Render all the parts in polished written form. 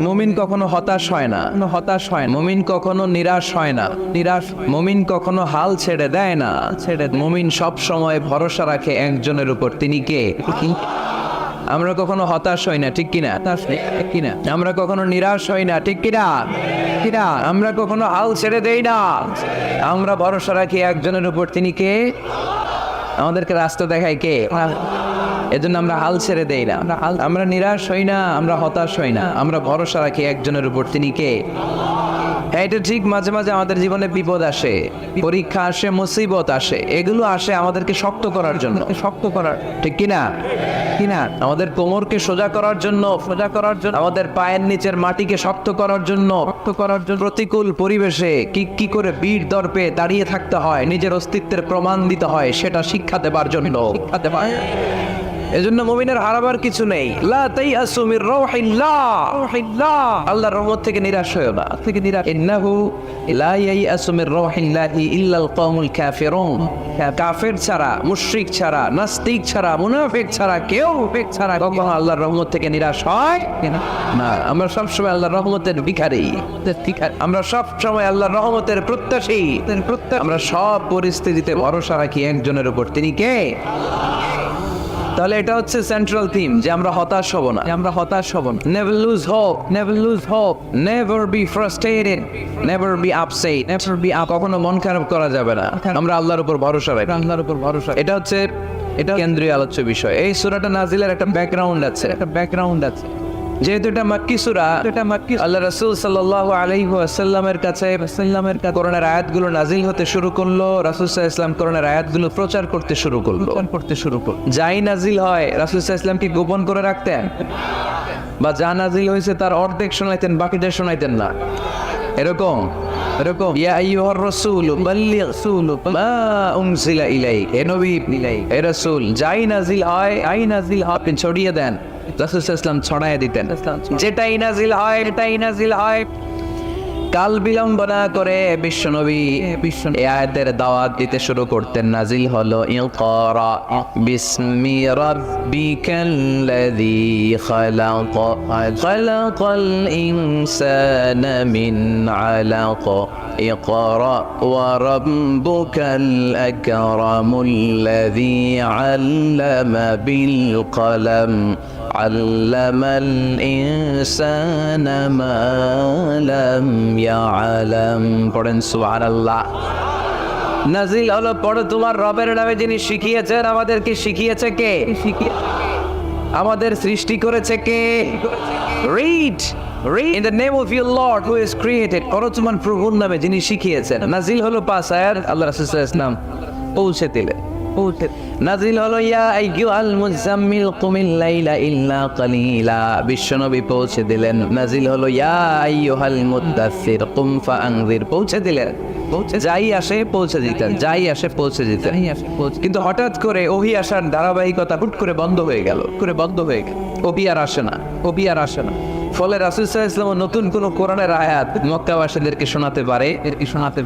মুমিন কখনো হতাশ হয় না, মুমিন কখনো নিরাশ হয় না, মুমিন কখনো হাল ছেড়ে দেয় না, মুমিন সব সময় ভরসা রাখে একজনের উপর, তিনি কে? আমরা কখনো হতাশ হই না, ঠিক কিনা? আমরা কখনো নিরাশ হই না, ঠিক কিনা? আমরা কখনো হাল ছেড়ে দেই না, আমরা ভরসা রাখি একজনের উপর, তিনি কে? আমাদেরকে রাস্তা দেখায় কে? এজন্য আমরা হাল ছেড়ে দেই না, আমরা নিরাশ হই না, আমরা হতাশ হই না, আমরা ভরসা রাখি একজনের উপর, তিনি কে? হ্যাঁ, এটা ঠিক, মাঝে মাঝে আমাদের জীবনে বিপদ আসে, পরীক্ষা আসে, মুসিবত আসে, এগুলো আসে আমাদেরকে শক্ত করার জন্য, ঠিক কিনা? আমাদের কোমরকে সোজা করার জন্য, আমাদের পায়ের নিচের মাটিকে শক্ত করার জন্য, প্রতিকূল পরিবেশে কি করে বীর দর্পে দাঁড়িয়ে থাকতে হয়, নিজের অস্তিত্বের প্রমাণ দিতে হয়, সেটা শিক্ষা দেবার জন্য। এজন্য মুমিনের হারাবার কিছু নেই। লা তাইয়াসু মির রাউহিল্লাহ, আল্লাহর রহমত থেকে নিরাশ হয়ো না, ইন্নাহু লা ইয়াইয়াসু মির রাউহিল্লাহি ইল্লাল কওমুল কাফিরুন। কাফের ছাড়া, মুশরিক ছাড়া, নাস্তিক ছাড়া, মুনাফিক ছাড়া কেউ কখনো আল্লাহর রহমত থেকে নিরাশ হয় না। আমরা সব সময় আল্লাহর রহমতের ভিখারি, আমরা সব সময় আল্লাহর রহমতের প্রত্যাশী, আমরা সব পরিস্থিতিতে ভরসা রাখি একজনের উপর, তিনি কে? তাহলে এটা হচ্ছে সেন্ট্রাল থিম, যে আমরা হতাশ হব না, never lose hope, never be frustrated, never be upset, কখনো মন খারাপ করা যাবে না, আমরা আল্লাহর উপর ভরসা রাখি, এটা হচ্ছে কেন্দ্রীয় আলোচ্য বিষয়। এই সূরাটা নাজিলের একটা ব্যাকগ্রাউন্ড আছে, যেহেতু এটা মাক্কি সূরা, আল্লাহ রাসূল সাল্লাল্লাহু আলাইহি ওয়াসাল্লামের কাছে কোরআনের আয়াতগুলো নাজিল হতে শুরু করলো, রাসূল সাল্লাল্লাহু আলাইহি ওয়াসাল্লাম কোরআনের আয়াতগুলো প্রচার করতে শুরু করলো। যাই নাজিল হয় রাসূল সাল্লাল্লাহু আলাইহি ওয়াসাল্লাম কি গোপন করে রাখতেন? বা যা নাজিল হয়েছে তার অর্ধেক শোনাইতেন, বাকিটা শোনাইতেন না? এরকম ইয়া আইয়ুহার রাসূল বাল্লিগ মা উনজিলা ইলাইক, হে নবী, হে রাসূল, যাই নাজিল হয় আপনি ছড়িয়ে দেন। রাসূল সাল্লাল্লাহু আলাইহি ওয়াসাল্লাম ছড়ায় দিতেন, যেটাই নাজিল হয়। কাল বিলম্ব না করে বিশ্বনবী এই আয়াতের দাওয়াত দিতে শুরু করতেন। নাজিল হলো ইকরা বিসমি রাব্বিকাল্লাযী খালাকাল ইনসানা মিন আলাক ইকরা ওয়া রাব্বুকাল আকরামুল্লাযী আল্লামা বিল কলম আল্লামাল ইনসানা মা লাম ইয়ালাম। পড়েন সুবহানাল্লাহ। নাজিল হলো পড়ো তোমার রবের নামে, যিনি শিখিয়েছেন। আমাদেরকে শিখিয়েছে কে? আমাদের সৃষ্টি করেছে কে? Read in the name of your Lord who has created, পড়ো তোমার প্রভুর নামে যিনি শিখিয়েছেন। নাজিল হলো 5 আয়াত, আল্লাহ রাসূল সাল্লাল্লাহু আলাইহি ওয়াসাল্লাম পৌঁছে দিলেন। নাজিল হলো ইয়া আইয়ুহাল মুজাম্মিল কুমিল লাইলা ইল্লা কালিলা, বিশ্বনবী পৌঁছে দিলেন। নাজিল হলো ইয়া আইয়ুহাল মুদাসসির কুম ফাআনজির, পৌঁছে দিলেন। যাই আসে পৌঁছে দিতেন। কিন্তু হঠাৎ করে ওহী আসার ধারাবাহিকতা হুট করে বন্ধ হয়ে গেল। ওহী আর আসে না। ফলে রাসূল সাল্লাল্লাহু আলাইহি ওয়াসাল্লাম নতুন কোন কোরআনের আয়াত মক্কাবাসীদেরকে শোনাতে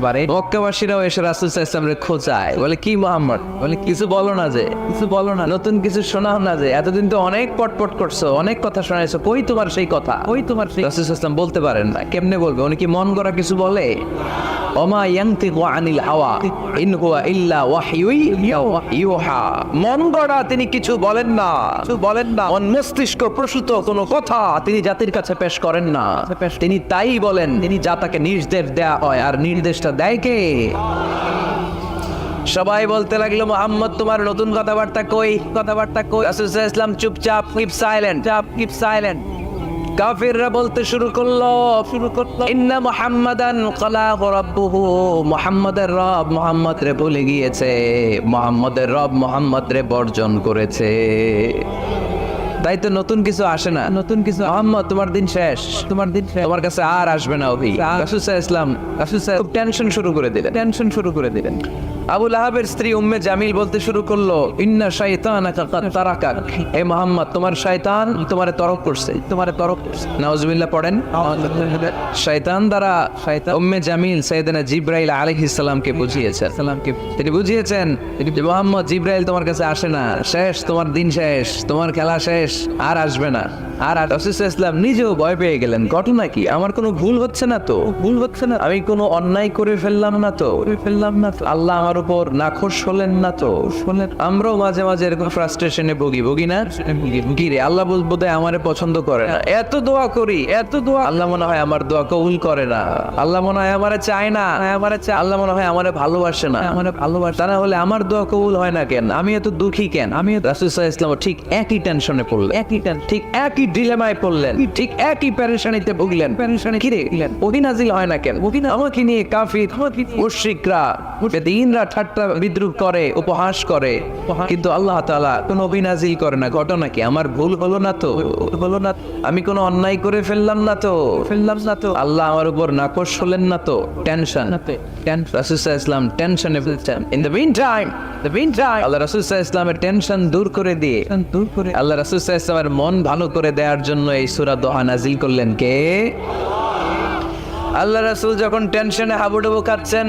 পারে। মক্কাবাসীরাও এসে রাসূল সাল্লাল্লাহু আলাইহি ওয়াসাল্লামের খোঁচায়, বলে কি মুহাম্মদ, কিছু বলো না, নতুন কিছু শোনাও না, যে এতদিন তো অনেক পটপট করছো, অনেক কথা শোনাইছো, কই তোমার সেই কথা? রাসূল সাল্লাল্লাহু আলাইহি ওয়াসাল্লাম বলতে পারেন না। কেমনে বলবে? উনি কি মন গড়া কিছু বলে? ওমা ইয়ানতিকু আনিল হাওয়া ইন হুয়া ইল্লা ওয়াহয়ুন ইউহা, মন গড়া তিনি কিছু বলেন না, মস্তিষ্ক প্রসূত কোনো কথা তিনি জাতির কাছে পেশ করেন না। তিনি তাই বলেন যা তাকে নির্দেশ দেয়া হয়। আর নির্দেশটা দেয় কে? সবাই বলতে লাগলো মুহাম্মদ তোমার নতুন কথাবার্তা কই? রাসূল সাল্লাল্লাহু আলাইহি ওয়াসাল্লাম চুপচাপ, কিপ সাইলেন্ট। কাফিররা বলতে শুরু করলো ইন্না মুহাম্মাদান ক্বালাহু রাব্বুহু, মুহাম্মাদের রব মুহাম্মদ রে ভুলে গিয়েছে, মুহাম্মাদের রব মুহাম্মদ রে বর্জন করেছে। তাই তো নতুন কিছু আসে না। মুহাম্মদ তোমার দিন শেষ, তোমার কাছে আর আসবে না ওহী। রাসূল সাল্লাল্লাহু আলাইহি ওয়াসাল্লাম খুব টেনশন শুরু করে দিলেন। আবু লাহাবের স্ত্রী উম্মে জামিল বলতে শুরু করলো, ইন্না শাইতানাকা কাদ তারাকাক, হে মুহাম্মদ তোমার শয়তান তোমারে তরক করছে, তোমারে তরক করছে। নাউজুবিল্লাহ পড়েন। শয়তান দ্বারা উম্মে জামিল সাইয়েদনা জিবরাইল আলাইহিস সালামকে বুঝিয়েছেন, তিনি বুঝিয়েছেন যে মুহাম্মদ, জিবরাইল তোমার কাছে আসে না, শেষ, তোমার দিন শেষ, তোমার খেলা শেষ, আর আসবে না। আর রাসূল সাল্লাল্লাহু আলাইহি ওয়াসাল্লাম নিজেও ভয় পেয়ে গেলেন, ঘটনা কি, আমার কোনো ভুল হচ্ছে না তো, ভুল হচ্ছে না, আমি কোনো অন্যায় করে ফেললাম না তো, আল্লাহ আমার উপর নাখোশ হলেন না তো। আমরাও মাঝে মাঝে এরকম ফ্রাস্ট্রেশনে ভুগি না, কি রে আল্লাহ বোধহয় আমারে পছন্দ করে না, এত দোয়া করি, এত দোয়া, আল্লাহ মনে হয় আমার দোয়া কবুল করে না, আল্লাহ মনে হয় আমারে চায় না, আল্লাহ মনে হয় আমারে ভালোবাসে না, তা না হলে আমার দোয়া কবুল হয় না কেন, আমি এত দুঃখী কেন। আমি রাসূল সাল্লাল্লাহু আলাইহি ওয়াসাল্লাম ঠিক একই টেনশনে পড়লেন, ঠিক একই ডিলেমায় পড়লেন, ঠিক একই পেরেশানিতে ভুগলেন। কি রে ওহী নাজিল হয় না কেন, আমাকে নিয়ে কাফির মুশরিকরা বেদিনরা ঠাট্টা বিদ্রুপ করে, উপহাস করে, কিন্তু আল্লাহ তাআলা কোনো ওহী নাজিল করে না। ঘটনা কি, আমার ভুল হলো না তো, আমি কোনো অন্যায় করে ফেললাম না তো, আল্লাহ আমার উপর নাকশ হলেন না তো। টেনশন, রাসূল সাল্লাল্লাহু আলাইহি ওয়াসাল্লাম টেনশনে ভুগছেন। ইন দ্য মিন টাইম আল্লাহ রাসূল সাল্লাল্লাহু আলাইহি ওয়াসাল্লামের টেনশন দূর করে দিয়ে আল্লাহ রাসূল সাল্লাল্লাহু আলাইহি ওয়াসাল্লামের মন ভালো করে দেওয়ার জন্য এই সূরা দোহা নাজিল করলেন কে? আল্লাহ রাসূল যখন টেনশনে হাবুডুবু খাচ্ছেন,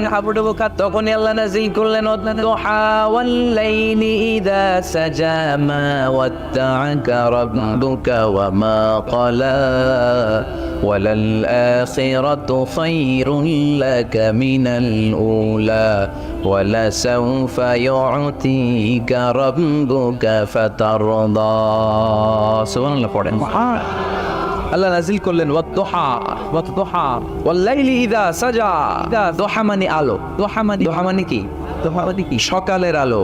তখনই আল্লাহ নাজিল করলেন, ওয়াদ-দুহা ওয়াল-লাইলি ইযা সাজা মা ওয়াদ্দা'আকা রাব্বুকা ওয়া মা ক্বালা ওয়ালাল আখিরাতু খায়রুল লাকা মিনাল উলা ওয়ালাসাউফা ইউ'তিকা রাব্বুকা ফাতারদা। সুবহানাল্লাহ পড়েন। আল্লাহ নাজিল করলেন ওয়াদ-দুহা ওয়াল-লাইলি ইযা সাজা। দুহা মানে আলো, দুহা মানে কি? সকালের আলো,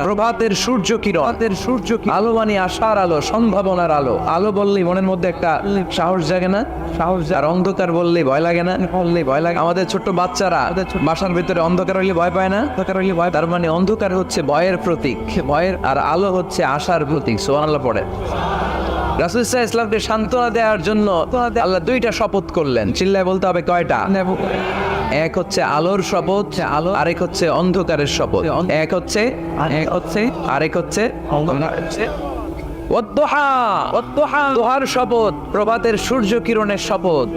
প্রভাতের সূর্য কিরণ, আলো মানে আশার আলো, সম্ভাবনার আলো। আলো বললেই মনের মধ্যে একটা সাহস জাগে না? আর অন্ধকার বললেই ভয় লাগে না? আমাদের ছোট্ট বাচ্চারা বাসার ভিতরে অন্ধকার হইলে ভয় পায় না? তার মানে অন্ধকার হচ্ছে ভয়ের প্রতীক, আর আলো হচ্ছে আশার প্রতীক। সুবহানাল্লাহ পড়ে। রাসূল সাল্লাল্লাহু আলাইহি ওয়াসাল্লামকে সান্ত্বনা দেওয়ার জন্য আল্লাহ দুইটা শপথ করলেন। চিল্লায় বলতে হবে কয়টা? এক হচ্ছে আলোর শপথ, আরেক হচ্ছে অন্ধকারের শপথ। এক হচ্ছে আরেক হচ্ছে ওয়াদ-দুহার শপথ, প্রভাতের সূর্য কিরণের শপথ।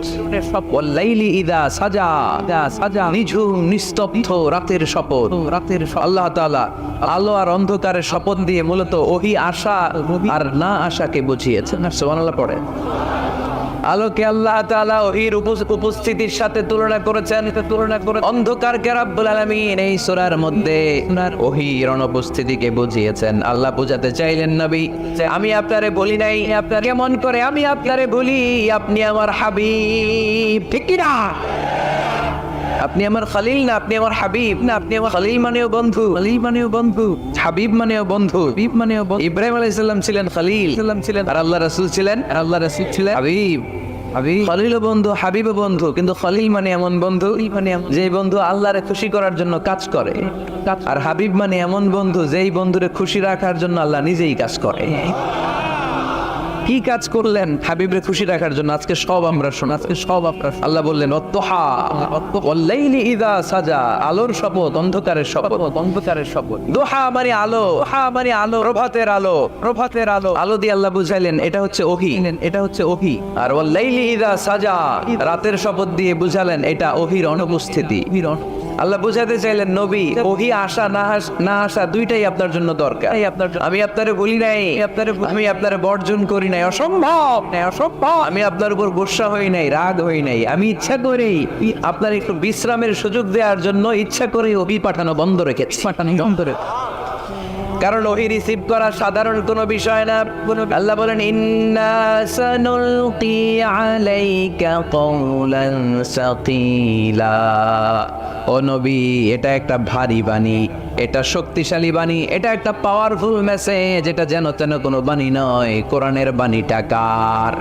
ওয়াল-লাইলি ইযা সাজা, নিঝুম নিস্তব্ধ রাতের শপথ। আল্লাহ তাআলা আলো আর অন্ধকারের শপথ দিয়ে মূলত ওহী আশা আর না আশাকে বুঝিয়েছেন। সুবহানাল্লাহ পড়ে। আলোকে আল্লাহ তাআলা ওহীর উপস্থিতির সাথে তুলনা করেছেন, অন্ধকারকে রব্বুল আলামিন এই সূরার মধ্যে ওহীর অনুপস্থিতিকে বুঝিয়েছেন। আল্লাহ বুঝাতে চাইলেন নবী, আমি আপনারে বলি নাই, আপনার কেমন করে আমি আপনারে বলি, আপনি আমার হাবিব, ঠিক কি না? আপনি আমার খলিল না, আপনি আমার হাবিব না, আপনি আমার খলিল মানেও বন্ধু, হাবিব মানেও বন্ধু। ইব্রাহিম আলাইহিস সালাম ছিলেন খলিল, আর আল্লাহ রাসূল ছিলেন হাবিব। খলিল বন্ধু, হাবিব বন্ধু, কিন্তু খলিল মানে এমন বন্ধু যে বন্ধু আল্লাহরে খুশি করার জন্য কাজ করে, আর হাবিব মানে এমন বন্ধু যেই বন্ধুরে খুশি রাখার জন্য আল্লাহ নিজেই কাজ করে। কি কাজ করলেন হাবিবরে খুশি রাখার জন্য? আজকে সব আমরা শুনি, আল্লাহ বললেন ওয়াদ-দুহা ওয়াল-লাইলি ইযা সাজা, আলোর শপথ, অন্ধকারের শপথ। দুহা মানে আলো, প্রভাতের আলো। আলো দিয়ে আল্লাহ বুঝাইলেন এটা হচ্ছে ওহী। আর ওয়াল-লাইলি ইযা সাজা, রাতের শপথ দিয়ে বুঝালেন এটা ওহীর অনুপস্থিতি। আল্লাহ বুঝাতে চাইলেন নবী, ওহী আসা না আসা দুইটাই আপনার জন্য দরকার। আমি আপনারে বলি নাই, আমি আপনারে বর্জন করি নাই, অসম্ভব। আমি আপনার উপর গোসা হই নাই, রাগ হই নাই, আমি ইচ্ছা করেই আপনার একটু বিশ্রামের সুযোগ দেওয়ার জন্য ইচ্ছা করে ওহী পাঠানো বন্ধ রেখেছি। কারণ ওহী রিসিভ করা সাধারণ কোনো বিষয় না। আল্লাহ বলেন, ইন্না সানুলকি আলাইকা কওলান সাকিলা। ও নবী, এটা একটা ভারী বাণী, এটা শক্তিশালী বাণী, এটা একটা পাওয়ারফুল মেসেজ। এটা যেন তেন কোনো বাণী নয়, কোরআনের বাণীটা কার?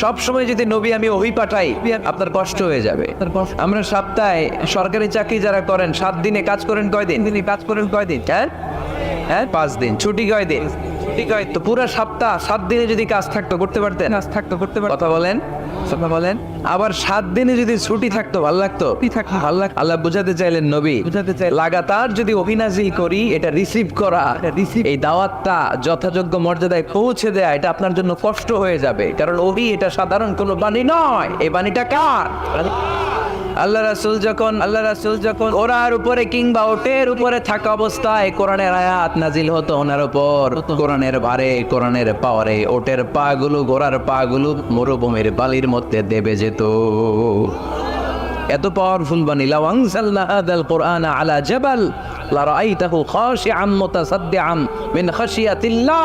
সব সময় যদি নবী আমি ওহী পাঠাই আপনার কষ্ট হয়ে যাবে। আমরা সপ্তাহে সরকারি চাকরি যারা করেন 7 দিনে কাজ করেন কয়দিন? হ্যাঁ 5 দিন। ছুটি কয়দিন? তো পুরো সপ্তাহ 7 দিনে যদি কাজ থাকতো করতে পারতেন? কথা বলেন। বলেন। আবার 7 দিনে যদি ছুটি থাকতো ভালো লাগতো, আল্লাহ বুঝাতে চাইলেন নবী লাগাতার যদি অভিনাজিল করি, এটা রিসিভ করা, এই দাওয়াতটা যথাযোগ্য মর্যাদায় পৌঁছে দেয়া, এটা আপনার জন্য কষ্ট হয়ে যাবে। কারণ ওহি এটা সাধারণ কোনো বাণী নয়, এই বাণীটা কার? আল্লাহ রাসূল যখন ঘোড়ার উপরে কিংবা ওটের উপরে থাকা অবস্থায় কোরআনের আয়াত নাজিল হতো ওনার উপর, কোরআনের ভারে, কোরআনের পাওয়ারে ওটের পা গুলো, ঘোড়ার পা গুলো মরুভূমির বালির মধ্যে দেবে যেত। এত পাওয়ারফুল বাণী। লাউ আনজালনা হাযাল কুরআনা আলা জাবাল লারাআইতাহু খাশিআম মুতাসাদ্দিআম মিন খাশিয়াতিল্লাহ।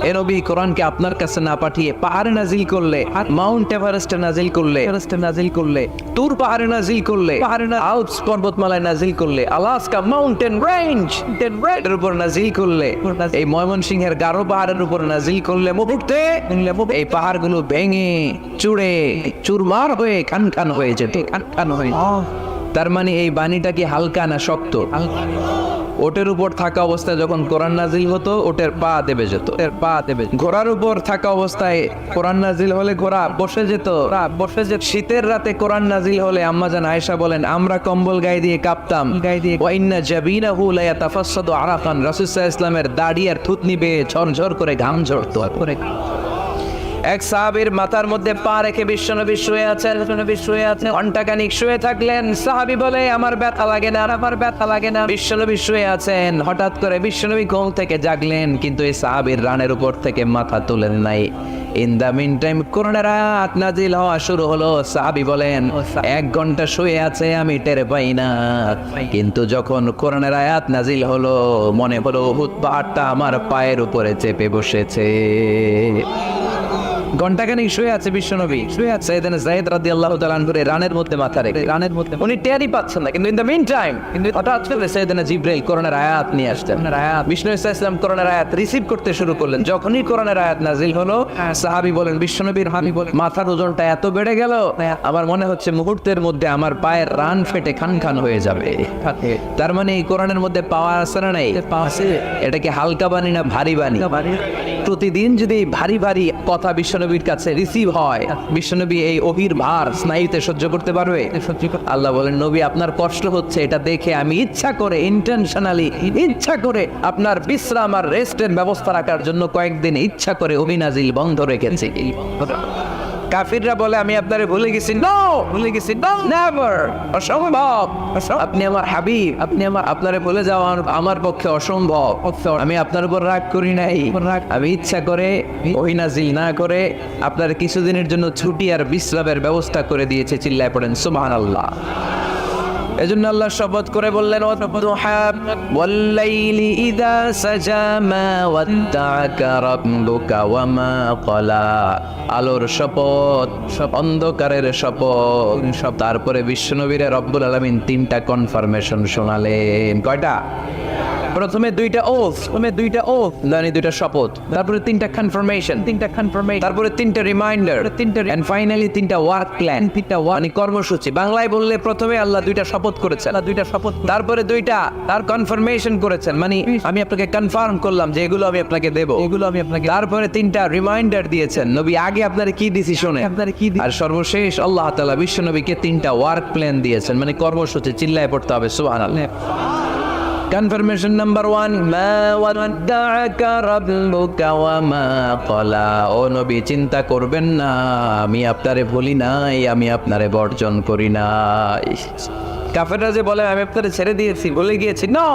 এ নবী কোরআনকে আপনার কাছে না পাঠিয়ে পাহাড়ে নাজিল করলে, মাউন্ট এভারেস্টে নাজিল করলে, তুর পাহাড়ে নাজিল করলে, আল্পস পর্বতমালায় নাজিল করলে, আলাস্কা মাউন্টেন রেঞ্জ এর উপর নাজিল করলে, এই ময়মনসিংহের গারো পাহাড়ের উপর নাজিল করলে, মুহূর্তে এই পাহাড়গুলো ভেঙে চুড়ে চুরমার হয়ে খান হয়ে যেত। তার মানে এই বাণীটা কি হালকা না শক্ত? ওটের উপর থাকা অবস্থায় যখন কোরআন নাজিল হতো, ওটের পা দেবে যেত, ঘোড়ার উপর থাকা অবস্থায় কোরআন নাজিল হলে ঘোড়া বসে যেত। শীতের রাতে কোরআন নাজিল হলে আম্মাজান আয়েশা বলেন আমরা কম্বল গায়ে দিয়ে কাঁপতাম। ওয়া ইন্না জাবিনাহু লা ইয়াতাফাসসাদু আরাকান, রাসূল সাল্লাল্লাহু আলাইহি ওয়াসাল্লামের দাড়ি আর থুতনি বেয়ে ঝরঝর করে ঘাম ঝরতো। এক সাহাবীর মাথার মধ্যে পা রেখে বিশ্বনবী শুয়ে আছেন, ঘন্টাখানিক শুয়ে থাকলেন। সাহাবী বলে আমার ব্যথা লাগে না। বিশ্বনবী শুয়ে আছেন, হঠাৎ করে বিশ্বনবী ঘুম থেকে জাগলেন, কিন্তু এই সাহাবীর রানের উপর থেকে মাথা তুলেন নাই। ইন দা মিন টাইম কোরআনের আয়াত নাজিল হওয়া শুরু হলো। সাহাবী বলেন 1 ঘন্টা শুয়ে আছে আমি টের পাই না, কিন্তু যখন কোরআনের আয়াত নাজিল হলো মনে হলো উহুদ পাহাড়টা আমার পায়ের উপরে চেপে বসেছে। ঘন্টাখানিক শুয়ে আছে বিশ্বনবী, সাইয়েদনা যায়েদ রাদিয়াল্লাহু তাআলা আনহুর রানের মধ্যে মাথা রেখে, উনি টেরই পাচ্ছেন না। কিন্তু ইন দ্য মিন টাইম হঠাৎ করে সাইয়েদনা জিবরাইল কোরআনের আয়াত নিয়ে আসতেন। বিষ্ণু ইসলাম কোরআনের আয়াত রিসিভ করতে শুরু করলেন। যখনই কোরআনের আয়াত নাজিল হলো, সাহাবী বলেন বিশ্বনবীর মাথার ওজনটা এত বেড়ে গেল, আমার মনে হচ্ছে মুহূর্তের মধ্যে আমার পায়ের রান ফেটে খান হয়ে যাবে। তার মানে এই কোরআনের মধ্যে পাওয়ার আছে না নাই? এটা কি হালকা বাণী না ভারী বাণী? প্রতিদিন যদি ভারী ভারী কথা বিশ্বনবীর কাছে রিসিভ হয়, বিশ্বনবী এই অহির ভার স্নায়ুতে সহ্য করতে পারবে? আল্লাহ বলেন নবী আপনার কষ্ট হচ্ছে, এটা দেখে আমি ইচ্ছা করে ইন্টেনশনালি আপনার বিশ্রাম আর রেস্টের ব্যবস্থা রাখার জন্য কয়েকদিন ইচ্ছা করে অভিনাজিল বন্ধ রেখেছি। কাফিররা বলে আমি আপনারে ভুলে গেছি, নেভার, অসম্ভব। আপনি আমার হাবিব, আপনারে ভুলে যাওয়া আমার পক্ষে অসম্ভব। আমি আপনার উপর রাগ করি নাই, আমি ইচ্ছা করে ওহী নাজিল না করে আপনার কিছুদিনের জন্য ছুটি আর বিশ্রামের ব্যবস্থা করে দিয়েছে। চিল্লায় পড়েন সুবহানাল্লাহ। এজন্য আল্লাহ শপথ করে বললেন ওয়াল্লাইলি ইযা সাজা মা ওয়াদ্দাআকা রাব্বুকা ওয়া মা ক্বালা। আলোর শপথ, অন্ধকারের শপথ। তারপরে বিশ্বনবীর রব্বুল আলামিন 3টা কনফার্মেশন শোনালেন। কয়টা? প্রথমে 2টা ওথ, মানে 2টা শপথ, তারপরে 3টা কনফার্মেশন, তারপরে 3টা রিমাইন্ডার, এন্ড ফাইনালি 3টা ওয়ার্ক প্ল্যান, মানে কর্মসূচি। বাংলায় বললে প্রথমে আল্লাহ 2টা শপথ করেছেন, তারপরে 2টা তার কনফার্মেশন করেছেন, মানে আমি আপনাকে কনফার্ম করলাম যে এগুলো আমি আপনাকে দেব, তারপরে 3টা রিমাইন্ডার দিয়েছেন। নবী আগে আপনারা কি ডিসিশনে, আর সর্বশেষ আল্লাহ তাআলা বিশ্ব নবীকে 3টা ওয়ার্ক প্ল্যান দিয়েছেন, মানে কর্মসূচি। চিল্লায় পড়তে হবে সুবহানাল্লাহ। কনফার্মেশন নাম্বার 1, মা ওয়াদ্দাআকা রাব্বুকা ওয়া মা ক্বালা। ও নবী চিন্তা করবেন না, আমি আপনারে ভুলি নাই, আমি আপনারে বর্জন করি নাই। কাফেররা যে বলে আমি আপনারে ছেড়ে দিয়েছি, ভুলে গিয়েছি, নো,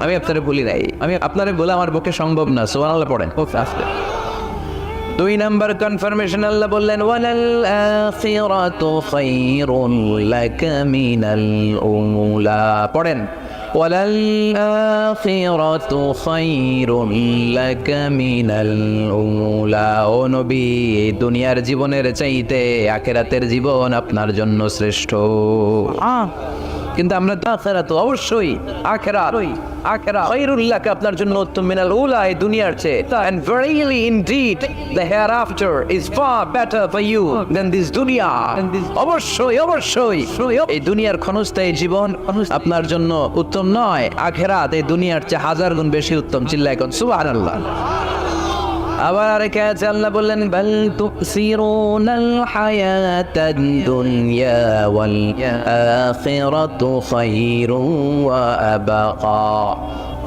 আমি আপনারে ভুলি নাই, আমি আপনারে বলে আমার পক্ষে সম্ভব না। সুবহানাল্লাহ পড়েন। 2 নাম্বার কনফার্মেশন আল্লাহ বললেন ওয়ালাল আখিরাতু খায়রুন লাকা মিনাল উলা। পড়েন ওয়ালাল আখিরাতু খায়রুন লাকা মিনাল উলা। ও নবী দুনিয়ার জীবনের চাইতে আখিরাতের জীবন আপনার জন্য শ্রেষ্ঠ। কিন্তু আমরা তো আখিরাত, অবশ্যই আখিরাত খায়রুল লাকা আপনার জন্য উত্তম, মিনাল উলা এই দুনিয়ার চেয়ে। and verily indeed the hereafter is far better for you than this dunya. অবশ্যই এই দুনিয়ার ক্ষণস্থায়ী জীবন আপনার জন্য উত্তম নয়, আখিরাত এই দুনিয়ার চেয়ে 1000 গুণ বেশি উত্তম। চিল্লায় কোন সুবহানাল্লাহ। আবার আরেক আয়াতে আল্লাহ বললেন বাল তুসিরুনাল হায়াতাদ দুনিয়া ওয়াল আখিরাতু খায়রুন ওয়া আবাকা।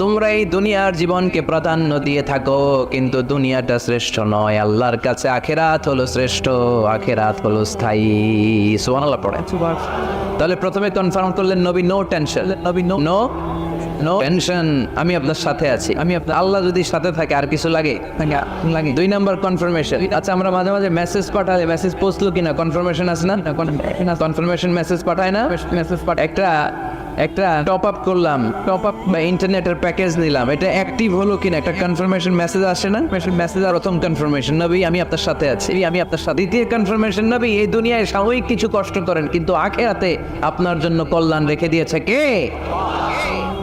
তোমরা এই দুনিয়ার জীবনকে প্রাধান্য দিয়ে থাকো, কিন্তু দুনিয়াটা শ্রেষ্ঠ নয়, আল্লাহর কাছে আখিরাত হলো শ্রেষ্ঠ, আখিরাত হলো স্থায়ী। সুবহানাল্লাহ পড়েন। তাহলে প্রথমে কনফার্ম করলেন নবী নো টেনশন, নবী নো নো টেনশন, আমি আপনার সাথে আছি, আমি আপনার আল্লাহ যদি সাথে থাকে আর কিছু লাগে লাগে। 2 নাম্বার কনফার্মেশন। আচ্ছা, আমরা মাঝে মাঝে মেসেজ পাঠালে মেসেজ পৌঁছলো কিনা কনফার্মেশন আছে না? কনফার্মেশন মেসেজ পাঠায় না? মেসেজ একটা টপ আপ করলাম, টপ আপ বা ইন্টারনেটের প্যাকেজ নিলাম, এটা অ্যাক্টিভ হলো কিনা একটা কনফার্মেশন মেসেজ আসে না? মেসেজ আর প্রথম কনফার্মেশন নবী আমি আপনার সাথে আছি, আমি আপনার সাথে। দ্বিতীয় কনফার্মেশন নবী এই দুনিয়ায় সাময়িক কিছু কষ্ট করেন, কিন্তু আখিরাতে আপনার জন্য কল্যাণ রেখে দিয়েছে কে?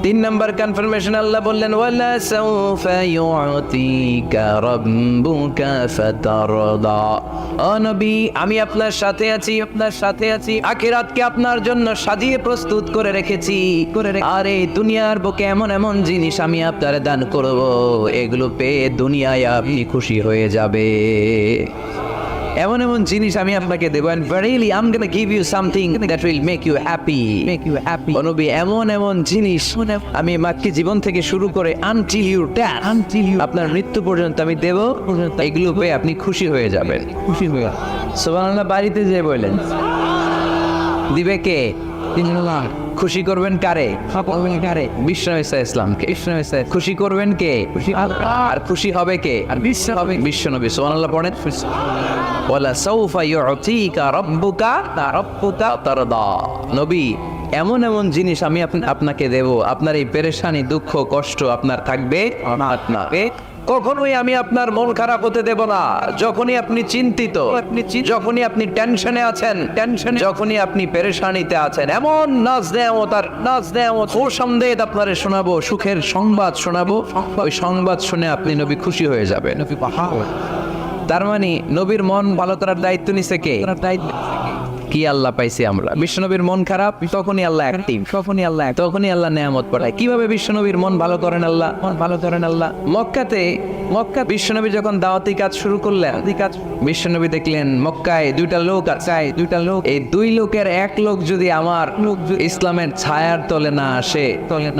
3 নাম্বার কনফার্মেশন আল্লাহ বললেন ওয়ালা সাউফা ইউতিকা রাব্বুকা ফাতারদা। ও নবী আমি আপনার সাথে আছি, আপনার সাথে আছি, আখিরাতকে আপনার জন্য সাজিয়ে প্রস্তুত করে রেখেছি। আর এই দুনিয়ার বুকে এমন এমন জিনিস আমি আপনার দান করব, এগুলো পেয়ে দুনিয়ায় আপনি খুশি হয়ে যাবে। এমন এমন জিনিস আমি আপনাকে দেব, and verily I'm gonna give you something that will make you happy. ও নবী এমন এমন জিনিস আমি মাক্কি জীবন থেকে শুরু করে until you die, আপনার মৃত্যু পর্যন্ত আমি দেব, এগুলো পেয়ে আপনি খুশি হয়ে যাবেন। খুশি হয়ে সুবহানাল্লাহ। বাড়িতে যে বললেন দিবে কে? খুশি করবেন কারে? বিশ্ব ইসলামকে। খুশি করবেন কে? আর খুশি হবে কে? আর বিশ্ব নবী। সুবহানাল্লাহ পড়েন। ওয়ালা সাউফা ইউতিকা রাব্বুকা ফাতারদা। নবী এমন এমন জিনিস আমি আপনাকে দেব, আপনার এই পেরেশানি দুঃখ কষ্ট আপনার থাকবে না। কখনোই আমি আপনার মন খারাপ হতে দেব না। যখনই আপনি চিন্তিত, যখনই আপনি টেনশনে আছেন, যখনই আপনি পেরেশানিতে আছেন, এমন নাজ নেয়ামত খোশামদেদ আপনারে শোনাবো, সুখের সংবাদ শোনাবো, ওই সংবাদ শুনে আপনি নবী খুশি হয়ে যাবেন। তার মানে নবীর মন ভালো করার দায়িত্ব নিছে কে? কি আল্লাহ পাইছি আমরা। বিশ্বনবীর মন খারাপ, তখনই আল্লাহ অ্যাক্টিভ, তখনই আল্লাহ নেয়ামত পাঠায়। কিভাবে বিশ্বনবীর মন ভালো করেন আল্লাহ? মক্কা বিশ্বনবী যখন দাওয়াতি কাজ শুরু করলেন, বিশ্বনবী দেখলেন মক্কায় 2টা লোক আছে, এই 2 লোকের এক লোক যদি আমার ইসলামের ছায়ার তলে না আসে,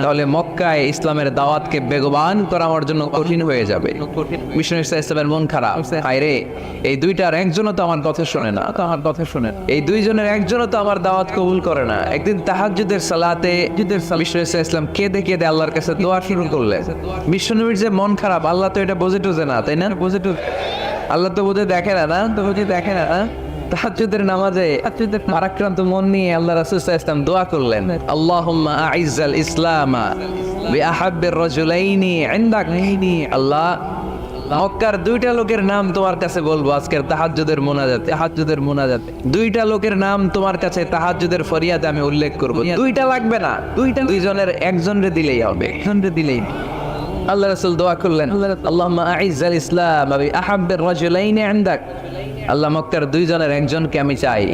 তাহলে মক্কায় ইসলামের দাওয়াতকে বেগবান করা আমার জন্য কঠিন হয়ে যাবে। বিশ্বনবী ইসলামের মন খারাপ, হায়রে এই 2টার একজনও তো আমার কথা শোনে না, এই 2 জনের একজনও তো আমার দাওয়াত কবুল করে না। একদিন তাহাজ্জুদের সালাতে বিশ্বনবী ইসলাম কেঁদে কেঁদে আল্লাহর কাছে দোয়া শুরু করলেন। বিশ্বনবীর যে মন খারাপ, আল্লাহ তো এটা বোঝে টুঝে না, তাই না? আল্লাহ তো বোঝে দেখে না, তাহাজ্জুদের নামাজে ভারাক্রান্ত মন নিয়ে আল্লাহ রাসূল সাল্লাল্লাহু আলাইহি ওয়াসাল্লাম দোয়া করলেন, আল্লাহুম্মা আইজ্জাল ইসলামা বিআহাব্বির রাজুলাইনি ইনদাক। আল্লাহ মক্কার 2টা লোকের নাম তোমার কাছে বলবো আজকের তাহাজ্জুদের মোনাজাতে। 2টা লোকের নাম তোমার কাছে তাহাজ্জুদের ফরিয়াদে আমি উল্লেখ করব। 2টা লাগবে না, 2 জনের একজনরে দিলেই হবে, আল্লাহ রাসূল দোয়া করলেন, আল্লাহুম্মা আইজ্জাল ইসলাম বিআহাব্বির রাজুলাইনি ইনদাক। আল্লাহ মক্কার 2 জনের একজনকে আমি চাই,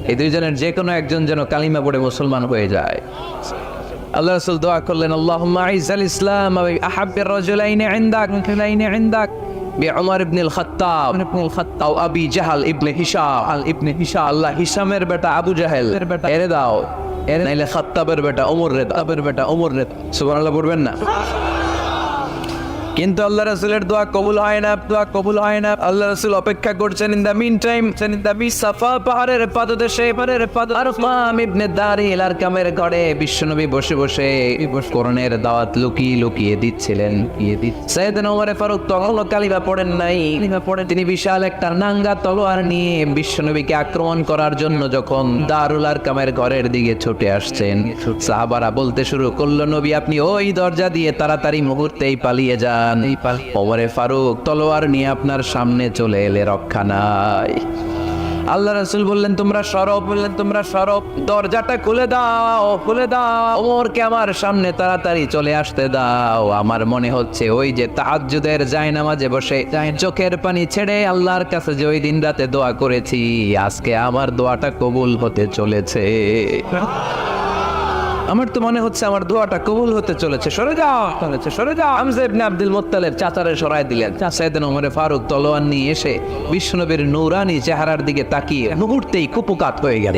এই 2 জনের যে কোনো একজন যেন কালিমা পড়ে মুসলমান হয়ে যায়। আল্লাহ রাসূল দোয়া করলেন, আল্লাহুম্মা আইজ্জাল ইসলাম বিআহাব্বির রাজুলাইনি ইনদাক বিউমর ইবনুল খাত্তাব আও আবি জাহল ইবনে হিশাম আল্লাহ হিশামের বেটা আবু জাহেল এরে দাও, নাইলে খাত্তাবের বেটা ওমর রে। সুবহানাল্লাহ পড়বেন না? কিন্তু আল্লাহ রাসূলের দোয়া কবুল হয় না। আল্লাহ রাসূল অপেক্ষা করছেন। ইন দা মিন টাইম সাফা পাহাড়ের পাদদেশে আরকাম ইবনে দারিল আরকামের ঘরে বিশ্বনবী বসে বসে কোরআনের দাওয়াত লুকিয়ে দিচ্ছিলেন। সাইয়েদনা ওমর ফারুক তখনও কালিমা পড়েন নাই। তিনি বিশাল একটা নাঙ্গা তলোয়ার নিয়ে বিশ্বনবীকে আক্রমণ করার জন্য যখন দারুল আরকামের ঘরের দিকে ছুটে আসছেন, সাহাবারা বলতে শুরু করলো, নবী আপনি ওই দরজা দিয়ে তাড়াতাড়ি মুহূর্তেই পালিয়ে যান। ওমরে ফারুক তলোয়ার নিয়ে আপনার সামনে চলে এলে রক্ষা নাই। আল্লাহ রাসূল বললেন তোমরা সরব, দরজাটা খুলে দাও। ওমরকে আমার সামনে তাড়াতাড়ি চলে আসতে দাও। আমার মনে হচ্ছে ওই যে তাহাজ্জুদের জায়নামাজে বসে চোখের পানি ছেড়ে আল্লাহর কাছে যে ওই দিন রাতে দোয়া করেছি, আজকে আমার দোয়াটা কবুল হতে চলেছে। আমার তো মনে হচ্ছে আমার দোয়াটা কবুল হতে চলেছে, সরে যাও, সরে যাও। হামজা ইবনে আব্দুল মুত্তালিব চাচারে সরাই দিলেন। সাইয়েদনা ওমর ফারুক তলোয়ার নিয়ে এসে বিশ্বনবীর নূরানি চেহারার দিকে তাকিয়ে মুহূর্তেই কুপকাত হয়ে গেল।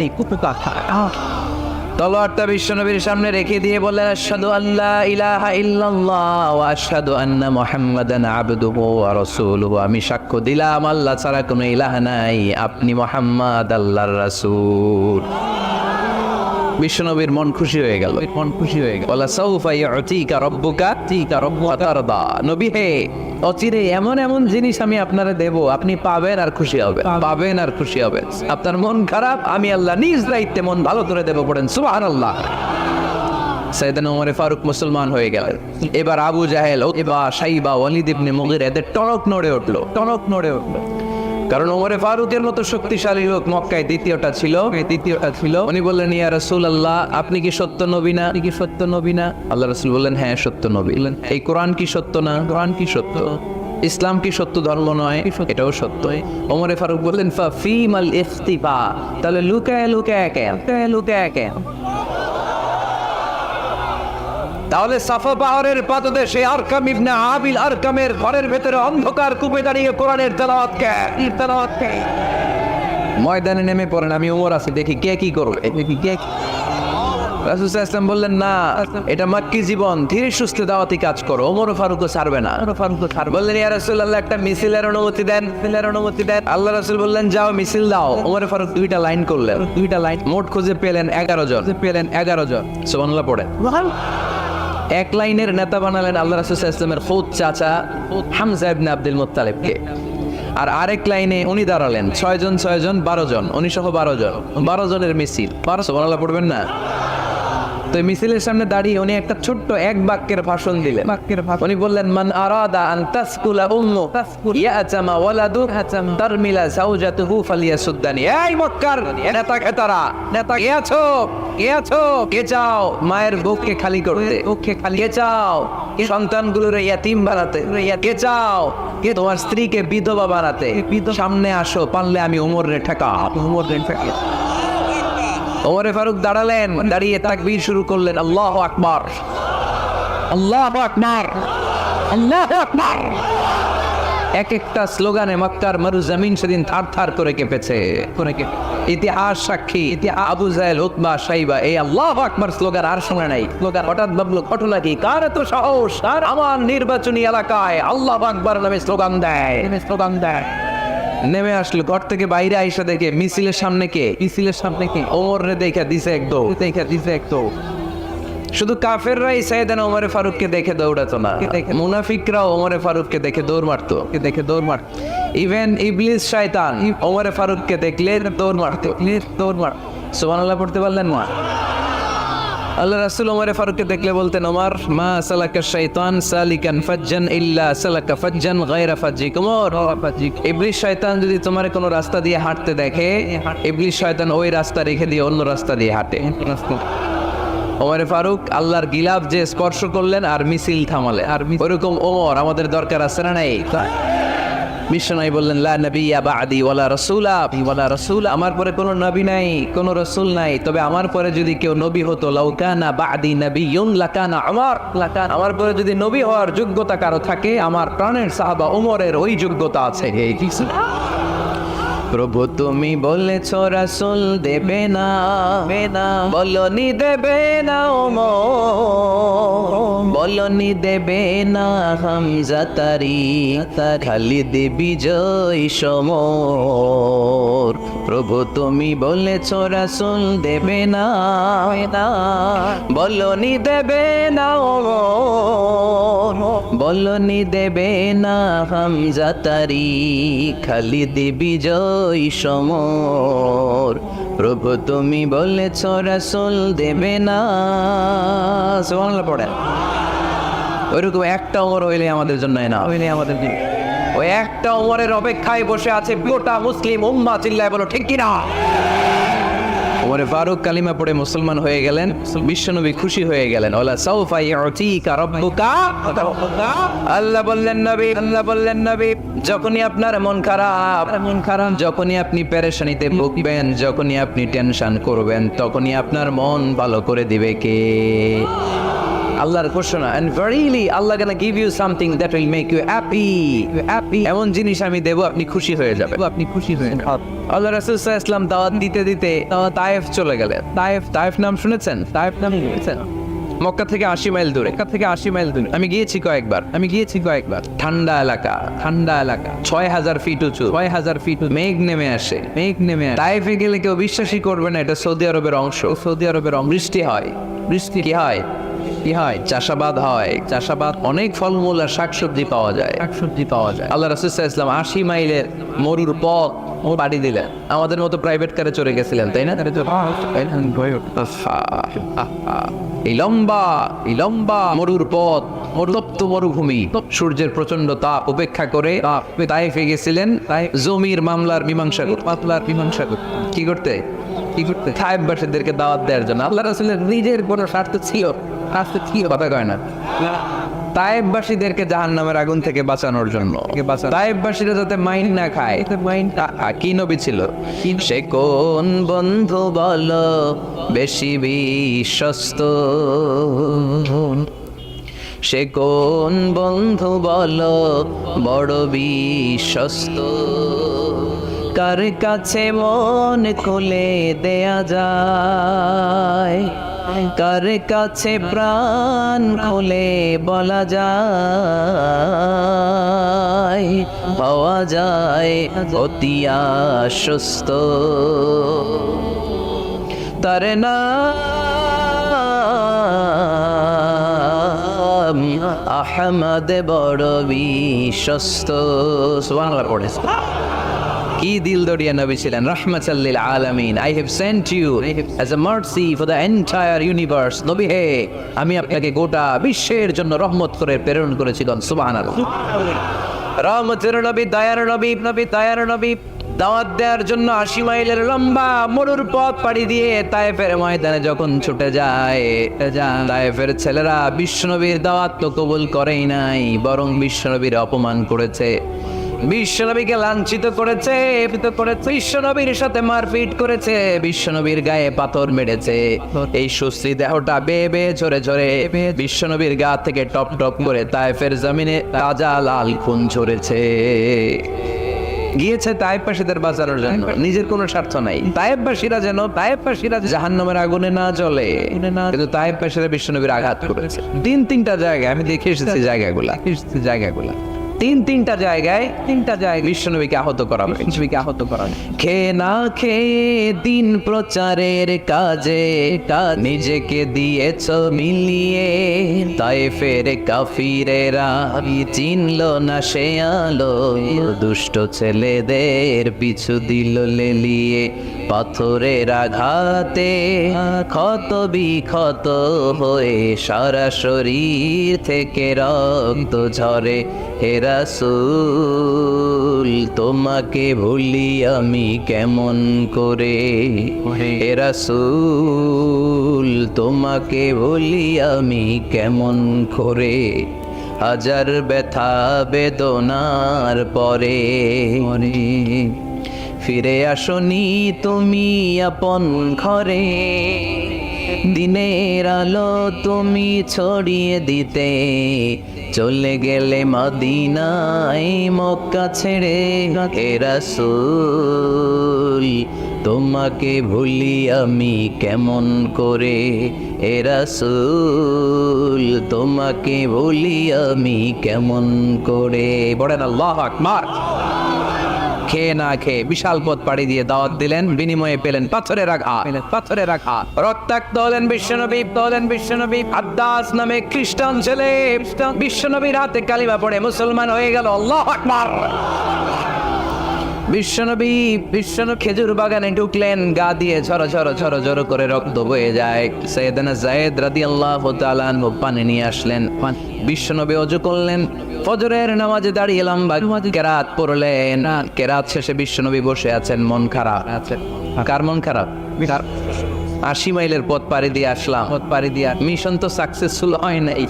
তলোয়ারটা বিশ্বনবীর সামনে রেখে দিয়ে বললেন, আশহাদু আল্লা ইলাহা ইল্লাল্লাহ ওয়া আশহাদু আন্না মুহাম্মাদান আবদুহু ওয়া রাসূলুহু। আমি সাক্ষ্য দিলাম আল্লাহ ছাড়া কোনো ইলাহ নাই, আপনি মুহাম্মদ আল্লাহর রাসূল। বিশ্বনবীর মন খুশি হয়ে গেল, ওয়ালা সাউফা ইউতিকা রাব্বুকা ফাতারদা। নবী হে, অচিরে এমন এমন জিনিস আমি আপনারে দেব, আপনি পাবেন আর খুশি হবেন, পাবেন আর খুশি হবেন। আপনার মন খারাপ, আমি আল্লাহ নিজ দায়িত্বে মন ভালো করে দেব। পড়েন সুবহানাল্লাহ। সাইয়েদনা ওমর ফারুক মুসলমান হয়ে গেলেন। এবার আবু জাহেল, উতবা, শাইবা, ওয়ালিদ ইবনে মুগীরা এদের টনক নড়ে উঠলো। কারণ ওমরে ফারুকের মতো শক্তিশালী লোক মক্কায় দ্বিতীয়টা ছিল। উনি বললেন, ইয়া রাসূলুল্লাহ, আপনি কি সত্য নবী না? আল্লাহ রাসূল বললেন, হ্যাঁ সত্য নবী। এই কোরআন কি সত্য না? কোরআন কি সত্য? ইসলাম কি সত্য ধর্ম নয়? এটাও সত্য। ওমরে ফারুক বললেন, ফাফিমাল ইখতিফা, তাহলে লুকায় কেন? তাহলে সাফা পাহাড়ের পাদদেশে আরকাম ইবনে আবিল আরকামের ঘরের ভেতরে অন্ধকার কূপে দাঁড়িয়ে কোরআনের তেলাওয়াত কে? ময়দানে নেমে পড়েন, আমি ওমর আছি, দেখি কে কি করবে। রাসূল সাল্লাল্লাহু আলাইহি ওয়াসাল্লাম বললেন, না, এটা মাক্কি জীবন, ধীরে সুস্থে দাওয়াতি কাজ করো। ওমর ফারুকও ছাড়বে না। বললেন, ইয়া রাসূলুল্লাহ, একটা মিছিলের অনুমতি দেন। আল্লাহ রাসূল বললেন, যাও মিছিল দাও। ওমর ফারুক দুইটা লাইন করলেন, মোট খুঁজে পেলেন 11 জন। সুবহানাল্লাহ পড়েন। এক লাইনের নেতা বানালেন আল্লাহ রাসূল সাল্লাল্লাহু আলাইহি ওয়াসাল্লামের খুদ চাচা হামজা ইবনে আব্দুল মুত্তালিবকে। আর আরেক লাইনে উনি দাঁড়ালেন 6 জন 12 জন, উনি সহ 12 জনের মিছিল। সুবহানাল্লাহ পড়বেন না? তো মিছিলের সামনে দাঁড়িয়ে উনি একটা ছোট্ট এক বাক্যের ভাষণ দিলেন। উনি বললেন, মান আরাদা আন তাসকুলা উম্মু ইয়াতামা ওয়ালাদু তারমিলা যাওজাতুহু ফালিয়াসুদ্দানি। এই মক্কার নেতা কে চাও মায়ের বুককে খালি করতে? কে চাও সন্তানগুলোর ইয়াতিম বানাতে? কে চাও তোমার স্ত্রীকে বিধবা বানাতে? সামনে আসো, পারলে আমি ওমরে ঠেকা। ওমরে ফারুক দাঁড়ালেন, দাঁড়িয়ে তাকবীর শুরু করলেন, আল্লাহু আকবার, আল্লাহু আকবার, আল্লাহু আকবার। এক একটা স্লোগানে মক্কার মরুজমিন সেদিন থার করে কেঁপেছে। ইতিহাস সাক্ষী, আবু জাহেল, উতবা, শাইবা এই আল্লাহু আকবার স্লোগান আর শোনা নাই। হঠাৎ ভাবলো, ঘটনা কি? কার এত সাহস আর আমার নির্বাচনী এলাকায় আল্লাহু আকবার নামে স্লোগান দেয়? নেমে আসলো ঘর থেকে, বাইরে আইসা দেখে মিছিলের সামনে কে? ওমর রে দেখা দিছে এক দৌড়। শুধু কাফেররাই সাইয়েদনা ওমর ফারুককে দেখে দৌড়াতো না, মুনাফিকরাও ওমর ফারুককে দেখে দৌড় মারতো। ইভেন ইবলিস শয়তান ওমর ফারুককে দেখলে দৌড় মারতো। সুবহানাল্লাহ পড়তে পারলেন না? আল্লাহ রাসূল ওমর ফারুককে দেখলে বলতেন, ওমর, মা সালাকা শাইতান সালিকান ফাজ্জান ইল্লা সালাকা ফাজ্জান গায়রা ফাজ্জিক। ওমর, ইবলিস শয়তান যদি তোমার কোনো রাস্তা দিয়ে হাঁটতে দেখে, ইবলিস শয়তান ওই রাস্তা রেখে দিয়ে অন্য রাস্তা দিয়ে হাঁটে। ওমর ফারুক আল্লাহর গিলাফ যে স্পর্শ করলেন আর মিছিল থামালে। আর ওরকম ওমর আমাদের দরকার আছে না নাই? বিশ্বনবী বললেন, লা নাবিয়্যা বা'দি ওয়ালা রাসূলা, আমার পরে কোনো নবী নাই, কোনো রাসূল নাই, তবে আমার পরে যদি কেউ নবী হতো, লাউ কানা বা'দি নাবিয়্যুন লাকানা উমর, আমার পরে যদি নবী হওয়ার যোগ্যতা কারো থাকে, আমার প্রাণের সাহাবা ওমরের ওই যোগ্যতা আছে। এই কিছু প্রভু তুমি বলেছ রাসূল দেবে না, বলনি দেবে না ওমর, বলনি দেবে না হামজা তারি, খালিদ বিজয় সমর। প্রভু তুমি বলেছ রাসূল দেবে না, বলনি দেবে না ওমর, বলনি দেবে না হামজা তারি, খালিদ বিজয় সমর। প্রভু তুমি বলেছ রাসূল দেবে না। সুবহানাল্লাহ পড়েন। ওইরকম একটা ওমর হইলে আমাদের জন্য না, ওই একটা ওমরের অপেক্ষায় বসে আছে গোটা মুসলিম উম্মাহ। চিল্লায় বলো ঠিক কিনা? ওমর ফারুক কালিমা পড়ে মুসলমান হয়ে গেলেন। বিশ্বনবী খুশি হয়ে গেলেন। ওয়ালা সাউফা ইউতিকা রাব্বুকা, আল্লাহ বললেন নবী যখনই আপনার মন খারাপ, যখনই আপনি পেরেশানিতে ভুগবেন, যখনই আপনি টেনশন করবেন, তখনই আপনার মন ভালো করে দিবে কে? আল্লাহর ঘোষণা, and verily Allah gonna give you something that will make you happy. এমন জিনিস আমি দেব, আপনি খুশি হয়ে যাবেন। আল্লাহ রাসূল সাল্লাল্লাহু আলাইহি ওয়াসাল্লাম দাওয়াত দিতে দিতে তায়েফ চলে গেলেন। তায়েফ নাম শুনেছেন? মক্কা থেকে 80 মাইল দূরে। আমি গিয়েছি কয়েকবার। ঠান্ডা এলাকা। 6000 ফিট উঁচু। মেঘ নেমে আসে। তায়েফে গেলে কেউ বিশ্বাসই করবে না এটা সৌদি আরবের অংশ। বৃষ্টি হয়। কি হয়? চাষাবাদ হয়। অনেক ফলমূল আর শাকসবজি পাওয়া যায়। আল্লাহ রাসূল সাল্লাল্লাহু আলাইহি ওয়াসাল্লাম 80 মাইলের মরুর পথ পাড়ি দিলেন। আমাদের মতো প্রাইভেট কারে চড়ে গেছিলেন, তাই না? এই লম্বা মরুর পথ, তপ্ত মরুভূমি, সূর্যের প্রচন্ড তাপ উপেক্ষা করে তায়েফে গেছিলেন জমির মামলার মীমাংসা করতে। কি করতে? তায়েফবাসীদেরকে দাওয়াত দেওয়ার জন্য। আল্লাহ রাসূলের নিজের কোনো স্বার্থ ছিল? কথা কয় না। তায়েফবাসীদেরকে জাহান্নামের আগুন থেকে বাঁচানোর জন্য, তায়েফবাসীরা যাতে মাইন না খায়। কি নবী ছিল? সে কোন বন্ধু বলো বেশি বিশ্বস্ত? সে কোন বন্ধু বলো বড় বিশ্বস্ত? কার কাছে মন খুলে দেয়া যায়, কার কাছে প্রাণ খুলে বলা যায়, পাওয়া যায় অতি আশ্বস্ত। তার নাম আহমদ বড় বিশ্বস্ত। সুবহানাল্লাহ পড়ে। কি দিল দরিয়া নবী ছিলেন, রাহমাতাল লিল আলামিন। I have sent you as a mercy for the entire universe. নবী হে, আমি আপনাকে গোটা বিশ্বের জন্য রহমত করে প্রেরণ করেছি। সুবহানাল্লাহ। রহমতের নবী, দয়ার নবী দাওয়াত দেওয়ার জন্য 80 মাইলের লম্বা মরুর পথ পাড়ি দিয়ে তায়েফের ময়দানে যখন ছুটে যায়, তায়েফের ছেলেরা বিশ্বনবীর দাওয়াত তো কবুল করেই নাই, বরং বিশ্বনবীর অপমান করেছে, বিশ্বনবীকে লাঞ্ছিত করেছে, বিশ্বনবীর সাথে মারপিট করেছে, বিশ্বনবীর গায়ে পাথর মেরেছে। এই সুশ্রী দেহটা বেয়ে ঝরে বিশ্বনবীর গা থেকে টপ টপ করে তায়েফের জমিনে তাজা লাল খুন ঝরেছে। গিয়েছে তায়েফবাসীদের বাঁচানোর জন্য, নিজের কোনো স্বার্থ নাই। তায়েফবাসীরা জাহান্নামের আগুনে না জ্বলে, কিন্তু তায়েফবাসীরা বিশ্বনবীর আঘাত করেছে। তিনটা জায়গায় আমি দেখে এসেছি জায়গাগুলা। তিনটা জায়গায় বিশ্বনবীকে আহত করা হয়। খেয়ে না খেয়ে দিন প্রচারের কাজে নিজেকে দিয়েছ মিলিয়ে, তায়েফের কাফিরেরা চিনল না সে আলো, দুষ্ট ছেলেদের পিছু দিল লেলিয়ে। পাথরের আঘাতে ক্ষত বিক্ষত হয়ে সারা শরীর থেকে রক্ত ঝরে। হে রাসূল তোমাকে ভুলি আমি কেমন করে, হে রাসূল তোমাকে ভুলি আমি কেমন করে। হাজার ব্যথা বেদনার পরে ফিরে আসনি তুমি আপন ঘরে, দিনের আলো তুমি ছড়িয়ে দিতে চলে গেলে মদিনায় মক্কা ছেড়ে। হে রাসূল তোমাকে ভুলি আমি কেমন করে, হে রাসূল তোমাকে ভুলি আমি কেমন করে। বলেন আল্লাহু আকবার। খেয়ে না খেয়ে বিশাল পথ পাড়ি দিয়ে দাওয়াত দিলেন, বিনিময়ে পেলেন পাথরের আঘাত। রক্তাক্ত হলেন বিশ্বনবী। আদ্দাস নামে খ্রিস্টান ছেলে বিশ্বনবীর হাতে কালিমা পড়ে মুসলমান হয়ে গেল। আল্লাহু আকবার। বিশ্বনবী খেজুর বাগানে ঢুকলেন, গা দিয়ে ঝরঝর করে রক্ত বয়ে যায়। সাইয়েদনা যায়েদ রাদিয়াল্লাহু তাআলা আনহু পানি নিয়ে আসলেন। বিশ্বনবী ওযু করলেন, ফজরের নামাজে দাঁড়িয়ে লম্বা কেরাত পড়লেন। কেরাত শেষে বিশ্বনবী বসে আছেন, মন খারাপ। কার মন খারাপ? 80 মাইলের পথ পাড়ি দিয়ে আসলাম, মিশন তো সাকসেসফুল হয় নাই।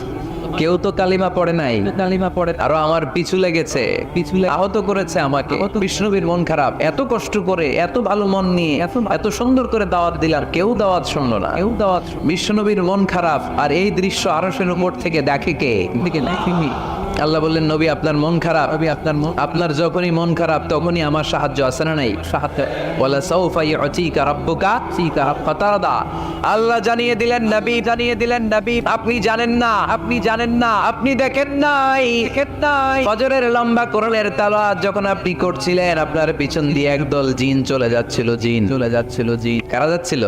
কেউ তো কালিমা পড়ে নাই, কালিমা পড়ে আরো আমার পিছু লেগেছে, আহত করেছে আমাকে। বিষ্ণুবীর মন খারাপ, এত কষ্ট করে এত ভালো মন নিয়ে এত সুন্দর করে দাওয়াত দিলাম, কেউ দাওয়াত শুনলো না, কেউ দাওয়াত। বিষ্ণুবীর মন খারাপ, আর এই দৃশ্য আরশের উপর থেকে দেখে কে? দেখেনি। আল্লাহ বললেন, নবী আপনার মন খারাপ, আপনার যখনই মন খারাপ তখনই আমার সাহায্য আছে না নাই? সাহায্য ওয়ালা সাউফা ইউতিকা রাব্বুকা ফাতারদা। আল্লাহ জানিয়ে দিলেন নবী, আপনি জানেন না, আপনি দেখেন নাই। ফজরের লম্বা কোরআনের তেলাওয়াত যখন আপনি করছিলেন, আপনার পিছন দিয়ে একদল জিন চলে যাচ্ছিল। কারা যাচ্ছিল?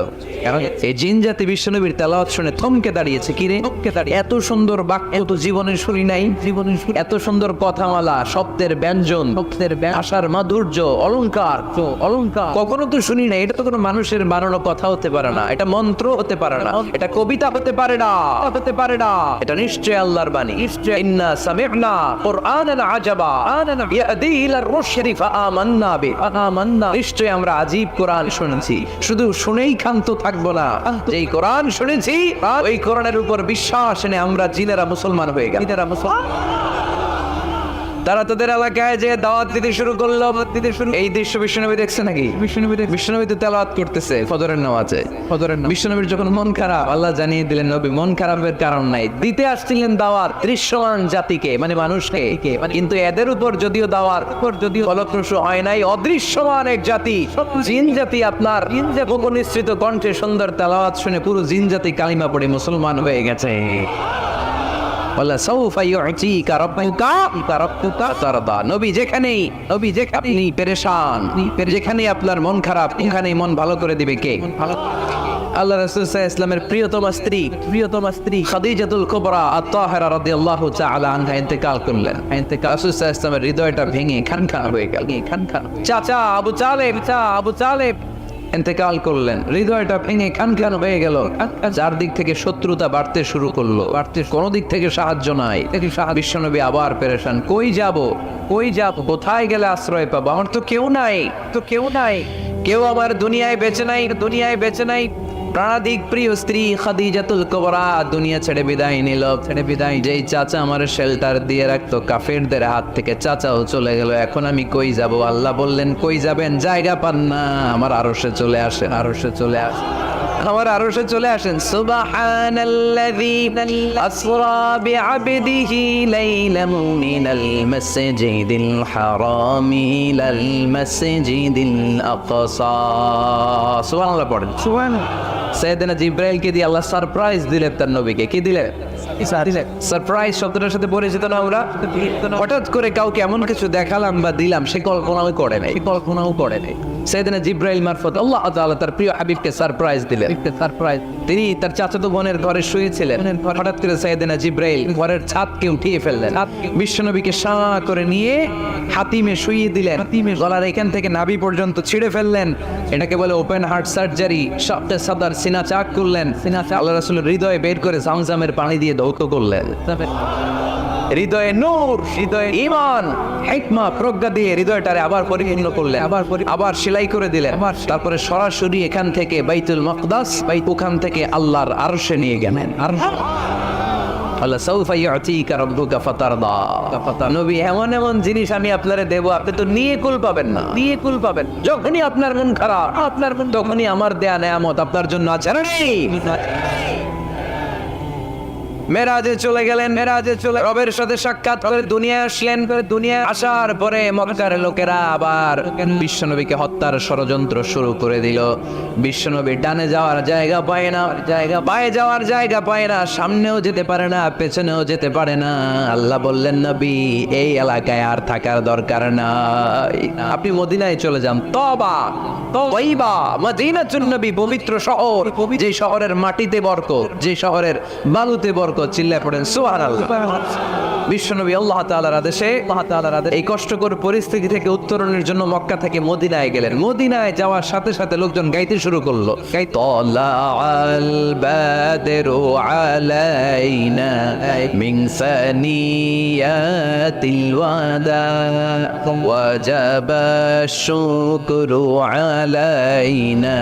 এই জিন জাতি বিশ্বনবীর তেলাওয়াত শুনে থমকে দাঁড়িয়েছে। কি রে? এত সুন্দর বাক্য তো জীবনে শুনি নাই। এত সুন্দর কথামালা, শব্দের ব্যঞ্জন, ভাষার মাধুর্য, অলংকার কখনো তো শুনি না। এটা তো কোনো মানুষের বানানো কথা হতে পারে না, এটা মন্ত্র হতে পারে না, এটা কবিতা হতে পারে না, এটা নিশ্চয় আল্লাহর বাণী। ইন্না সামি'না কুরআনান আজাবা ইয়াহদি ইলার রুশদি ফাআমান্না বি। নিশ্চয় আমরা আজীব কোরআন শুনেছি। শুধু শুনেই ক্ষান্ত থাকবো না, যেই কোরআন শুনেছি ওই কোরআনের উপর বিশ্বাস এনে আমরা জিনেরা মুসলমান হয়ে গেলাম। তারা তাদের এলাকায় যে দাওয়াত দিতে শুরু করলো। এই দৃশ্য বিশ্বনবী দেখছে নাকি? বিশ্বনবী তো তেলাওয়াত করতেছে ফজরের নামাজে। বিশ্বনবীর যখন মন খারাপ, আল্লাহ জানিয়ে দিলেন, নবী মন খারাপের কারণ নাই, দিতে আসছিলেন দাওয়াত দৃশ্যমান জাতিকে, মানে মানুষকে। কিন্তু এদের উপর যদিও দাওয়াত ফলপ্রসূ হয় নাই, অদৃশ্যমান এক জাতি, জিন জাতি, আপনার নিঃসৃত কণ্ঠে সুন্দর তেলাওয়াত শুনে পুরো জিন জাতি কালিমা পড়ে মুসলমান হয়ে গেছে। নবী যেখানেই পেরেশান, যেখানেই আপনার মন খারাপ, ওখানেই মন ভালো করে দিবে কে? আল্লাহ রাসূল সাল্লাল্লাহু আলাইহি ওয়াসাল্লামের প্রিয়তমা স্ত্রী খাদিজাতুল কুবরা আত-তাহিরা রাদিয়াল্লাহু তাআলা আনহা ইন্তেকাল করলেন। রাসূল সাল্লাল্লাহু আলাইহি ওয়াসাল্লামের হৃদয়টা ভেঙে খানখান হয়ে গেল। চাচা আবু তালেব ইন্তেকাল করলেন, হৃদয়টা ভেঙে খানখান হয়ে গেল। চারদিক থেকে শত্রুতা বাড়তে শুরু করলো, কোন দিক থেকে সাহায্য নাই। বিশ্বনবী আবার পেরেশান, কই যাব, কোথায় গেলে আশ্রয় পাবো? আমার তো কেউ নাই, কেউ আমার দুনিয়ায় বেঁচে নাই। প্রাণাধিক প্রিয় স্ত্রী খাদিজাতুল কুবরা দুনিয়া ছেড়ে বিদায় নিল। যেই চাচা আমার শেল্টার দিয়ে রাখতো কাফেরদের হাত থেকে, চাচাও চলে গেল। এখন আমি কই যাব? আল্লাহ বললেন, কই যাবেন? জায়গা পান না, আমার আরশে চলে আসেন। আমার আরশে চলে আসেন। সুবহানাল্লাযী আসরা বিআবদিহি লাইলাম মিনাল মাসজিদিল হারামি ইলাল মাসজিদিল আকসা। সুবহানাল্লাহ পড়েন। সাইয়েদনা জিবরাইলকে দিয়ে আল্লাহ সারপ্রাইজ দিলেন তার নবীকে। কি দিলেন? সারপ্রাইজ শব্দটার সাথে পরিচিত না আমরা? হঠাৎ করে কাউকে এমন কিছু দেখালাম বা দিলাম, সে কল্পনাও করে নাই। সাইয়েদনা জিবরাইল মারফত আল্লাহ তাআলা তার প্রিয় হাবিবকে সারপ্রাইজ দিলেন। তিনি তার চাচাতো বোনের ঘরে শুয়েছিলেন। হঠাৎ করে সাইয়েদনা জিবরাইল ঘরের ছাদকে উঠিয়ে ফেললেন, বিশ্বনবীকে সাঁ করে নিয়ে হাতিমে শুইয়ে দিলেন। গলার এখান থেকে নাভি পর্যন্ত ছিঁড়ে ফেললেন। এটাকে বলে ওপেন হার্ট সার্জারি। সবটা সাদার সিনা চাক করলেন। আল্লাহ রাসূলের হৃদয়ে বের করে জামজামের পানি দিয়ে ধৌত করলেন। হৃদয়ে নূর, হৃদয়ে ঈমান, হিকমা, প্রজ্ঞা দিয়ে হৃদয়টারে আবার পরিপূর্ণ করলেন, আবার সেলাই করে দিলেন। তারপরে সরাসরি এখান থেকে বাইতুল মাকদাস, ওখান থেকে আল্লাহর আরশে নিয়ে গেলেন। আল্লাহ সাউফা ইউতিকা রাব্বুকা ফাতারদা। নবী, এমন জিনিস আমি আপনারে দেব, আপনি তো নিয়ে কুল পাবেন না। যখনই আপনার মন খারাপ, তখনই আমার দেয়া নেয়ামত আপনার জন্য আছে। মেরাজে চলে গেলেন, রবের সাথে সাক্ষাৎ করে দুনিয়ায় আসলেন। দুনিয়ায় আসার পরে মক্কার লোকেরা আবার বিশ্বনবীকে হত্যার ষড়যন্ত্র শুরু করে দিল। বিশ্বনবী ডানে যাওয়ার জায়গা পায় না, বায়ে যাওয়ার জায়গা পায় না, সামনেও যেতে পারে না, পেছনেও যেতে পারে না। আল্লাহ বললেন, নবী এই এলাকায় আর থাকার দরকার নাই, আপনি মদিনায় চলে যান। তওবা মদিনাতুন নবী, পবিত্র শহর, যে শহরের মাটিতে বরকত, যে শহরের বালুতে বরকত। চিল্লায় পড়েন সুবহানাল্লাহ। বিশ্বনবী আল্লাহ তাআলার আদেশে এই কষ্টকর পরিস্থিতি থেকে উত্তরণের জন্য মক্কা থেকে মদিনায় গেলেন। মদিনায় যাওয়ার সাথে সাথে লোকজন গাইতে শুরু করলো, তালাআল বাদরু আলাইনা মিন সানিয়াতিল ওয়াদা ওয়াজাবা শুকরু আলাইনা